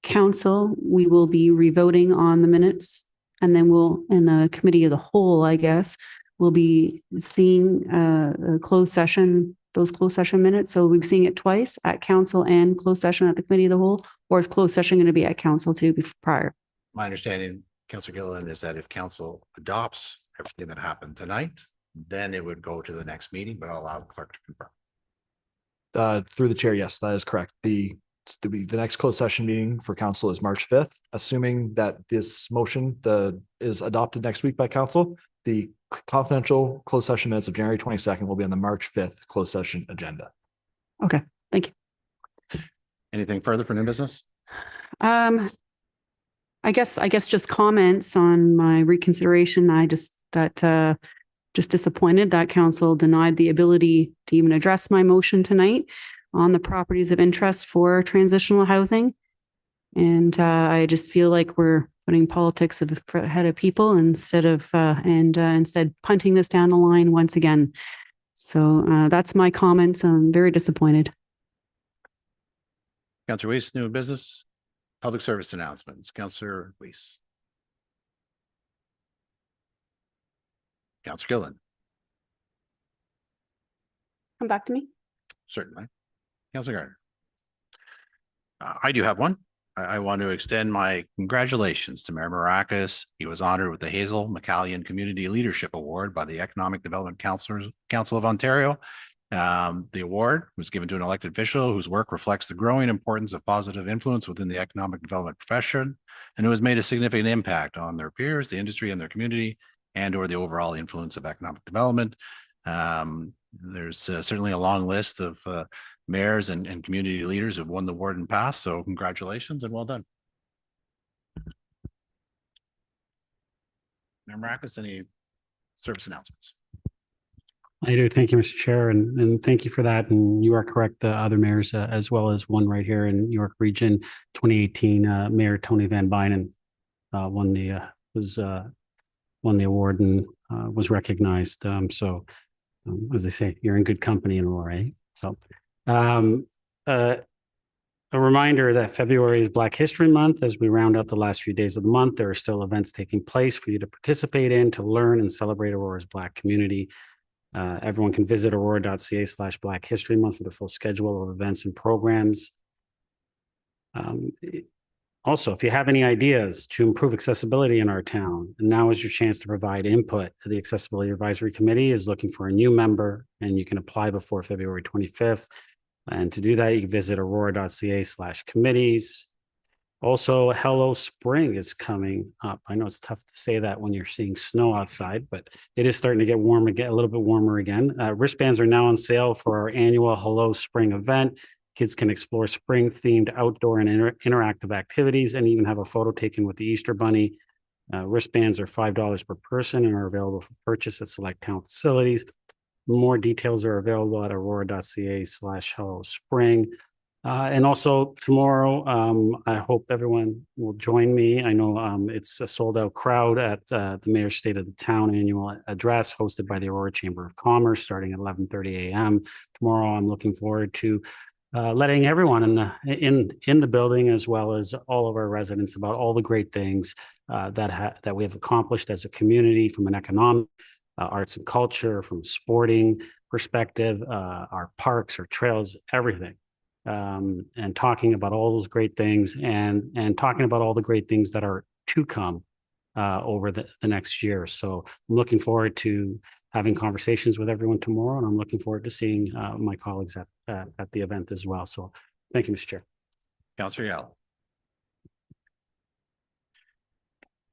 council, we will be revoting on the minutes, and then we'll, in the committee of the whole, I guess, we'll be seeing a closed session those closed session minutes? So we're seeing it twice at council and closed session at the committee of the whole, or is closed session going to be at council too before prior? My understanding, Councillor Gilliland, is that if council adopts everything that happened tonight, then it would go to the next meeting, but I'll allow the clerk to confirm. Through the chair, yes, that is correct. The next closed session meeting for council is March 5th, assuming that this motion is adopted next week by council. The confidential closed session minutes of January 22nd will be on the March 5th closed session agenda. Okay, thank you. Anything further for new business? I guess just comments on my reconsideration. Just disappointed that council denied the ability to even address my motion tonight on the properties of interest for transitional housing. And I just feel like we're putting politics ahead of people instead punting this down the line once again. So that's my comments. I'm very disappointed. Councillor Weiss, new business, public service announcements. Councillor Weiss. Councillor Gilliland. Come back to me. Certainly. Councillor Gardner. I do have one. I want to extend my congratulations to Mayor Mrakas. He was honored with the Hazel McCallion Community Leadership Award by the Economic Development Council of Ontario. The award was given to an elected official whose work reflects the growing importance of positive influence within the economic development profession, and who has made a significant impact on their peers, the industry, and their community, and or the overall influence of economic development. There's certainly a long list of mayors and community leaders who have won the award in the past, so congratulations and well done. Mayor Mrakas, any service announcements? I do. Thank you, Mr. Chair, and thank you for that. And you are correct, the other mayors, as well as one right here in York Region, 2018, Mayor Tony Van Bynen won the award and was recognized. As they say, you're in good company in Aurora, eh? So a reminder that February is Black History Month. As we round out the last few days of the month, there are still events taking place for you to participate in, to learn and celebrate Aurora's Black community. Everyone can visit aurora.ca/Black History Month for the full schedule of events and programs. Also, if you have any ideas to improve accessibility in our town, now is your chance to provide input. The Accessibility Advisory Committee is looking for a new member, and you can apply before February 25th. And to do that, you can visit aurora.ca/committees. Also, Hello Spring is coming up. I know it's tough to say that when you're seeing snow outside, but it is starting to get warm again, a little bit warmer again. Wristbands are now on sale for our annual Hello Spring event. Kids can explore spring-themed outdoor and interactive activities and even have a photo taken with the Easter Bunny. Wristbands are $5 per person and are available for purchase at select town facilities. More details are available at aurora.ca/Hello Spring. And also tomorrow, I hope everyone will join me. I know it's a sold-out crowd at the Mayor's State of the Town annual address hosted by the Aurora Chamber of Commerce starting at 11:30 a.m. Tomorrow, I'm looking forward to letting everyone in the building, as well as all of our residents, about all the great things that we have accomplished as a community, from an economic, arts and culture, from a sporting perspective, our parks, our trails, everything. And talking about all those great things and talking about all the great things that are to come over the next year. So I'm looking forward to having conversations with everyone tomorrow, and I'm looking forward to seeing my colleagues at the event as well. So thank you, Mr. Chair. Councillor Yell.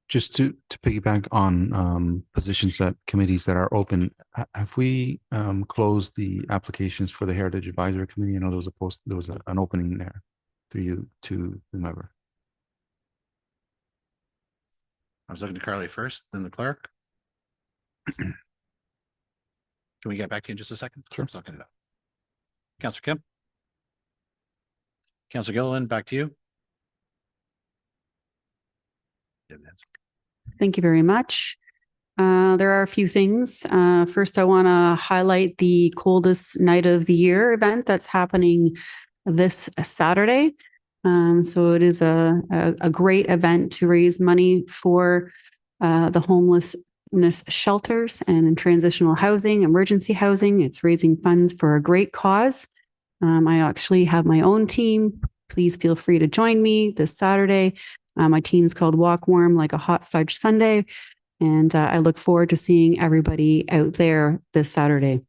Just to piggyback on positions at committees that are open, have we closed the applications for the Heritage Advisory Committee? I know there was an opening there for you to whomever. I was looking to Carly first, then the clerk. Can we get back to you in just a second? Sure. I was looking it up. Councillor Kim. Councillor Gilliland, back to you. Thank you very much. There are a few things. First, I want to highlight the coldest night of the year event that's happening this Saturday. So it is a great event to raise money for the homeless homeless shelters and in transitional housing, emergency housing. It's raising funds for a great cause. I actually have my own team. Please feel free to join me this Saturday. My team's called Walk Warm Like a Hot Fudge Sunday. And I look forward to seeing everybody out there this Saturday.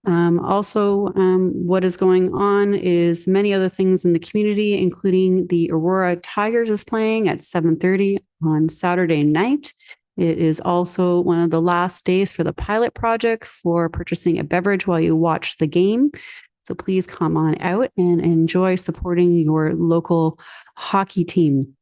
What is going on is many other things in the community, including the Aurora Tigers is playing at 7:30 on Saturday night. It is also one of the last days for the pilot project for purchasing a beverage while you watch the game. So please come on out and enjoy supporting your local hockey team.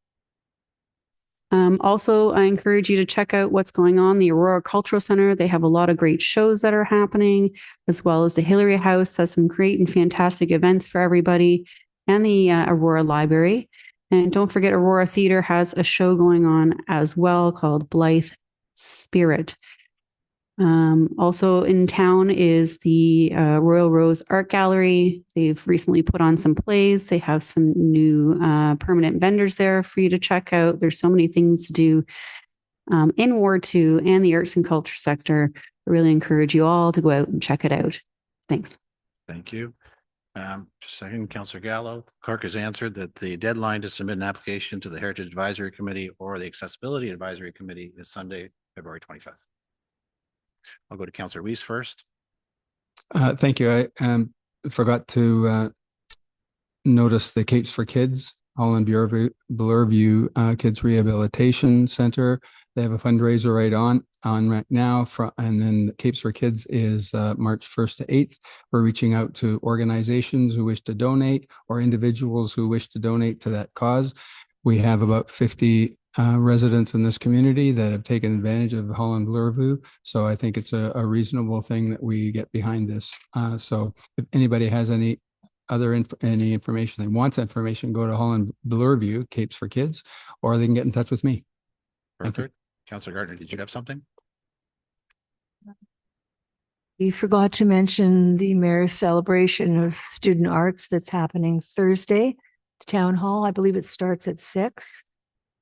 I encourage you to check out what's going on in the Aurora Cultural Center. They have a lot of great shows that are happening, as well as the Hillary House has some great and fantastic events for everybody, and the Aurora Library. And don't forget, Aurora Theater has a show going on as well called Blythe Spirit. Also in town is the Royal Rose Art Gallery. They've recently put on some plays. They have some new permanent vendors there for you to check out. There's so many things to do in Ward 2 and the arts and culture sector. I really encourage you all to go out and check it out. Thanks. Thank you. Just a second, Councillor Gallo. Clerk has answered that the deadline to submit an application to the Heritage Advisory Committee or the Accessibility Advisory Committee is Sunday, February 25th. I'll go to Councillor Weiss first. Thank you. I forgot to notice the Capes for Kids, Holland Bloorview Kids Rehabilitation Center. They have a fundraiser on right now, and then the Capes for Kids is March 1st to 8th. We're reaching out to organizations who wish to donate or individuals who wish to donate to that cause. We have about 50 residents in this community that have taken advantage of Holland Bloorview. So I think it's a reasonable thing that we get behind this. So if anybody has any information, they wants information, go to Holland Bloorview, Capes for Kids, or they can get in touch with me. Perfect. Councillor Gardner, did you have something? We forgot to mention the mayor's celebration of student arts that's happening Thursday at Town Hall. I believe it starts at 6.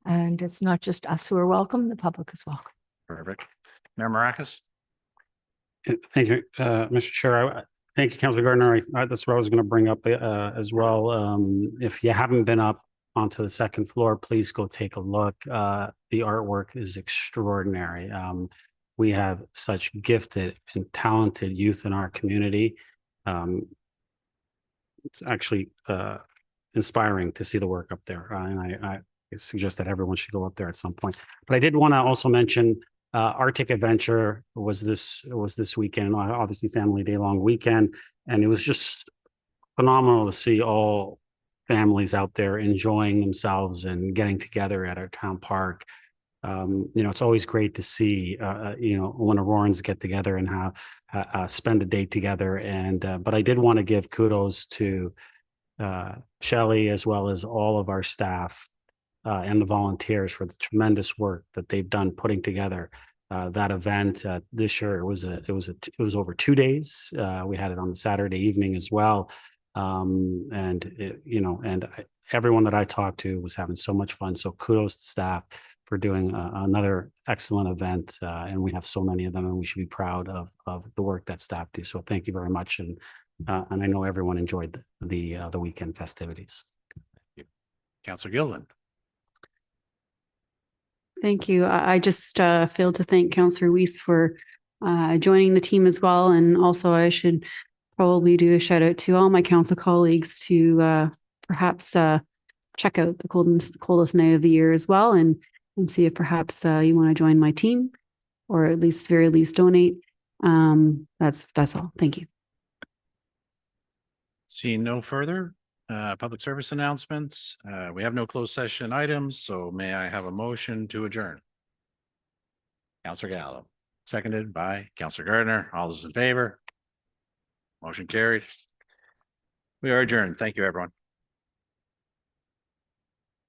And it's not just us who are welcome, the public is welcome. Perfect. Mayor Mrakas? Thank you, Mr. Chair. Thank you, Councillor Gardner. That's what I was going to bring up as well. If you haven't been up onto the second floor, please go take a look. The artwork is extraordinary. We have such gifted and talented youth in our community. It's actually inspiring to see the work up there. And I suggest that everyone should go up there at some point. But I did want to also mention Arctic Adventure was this weekend, obviously family day long weekend, and it was just phenomenal to see all families out there enjoying themselves and getting together at our town park. It's always great to see when Aurorans get together and have spend a day together. And but I did want to give kudos to Shelley as well as all of our staff and the volunteers for the tremendous work that they've done putting together that event. This year it was over 2 days. We had it on the Saturday evening as well, everyone that I talked to was having so much fun. So kudos to staff for doing another excellent event, and we have so many of them, and we should be proud of the work that staff do. So thank you very much, and I know everyone enjoyed the weekend festivities. Councillor Gilliland. Thank you. I just failed to thank Councillor Weiss for joining the team as well. And also I should probably do a shout out to all my council colleagues to perhaps check out the coldest night of the year as well, and see if perhaps you want to join my team, or at least very least donate. That's all. Thank you. Seeing no further public service announcements, we have no closed session items, so may I have a motion to adjourn? Councillor Gallo, seconded by Councillor Gardner. All those in favor? Motion carried. We are adjourned. Thank you, everyone.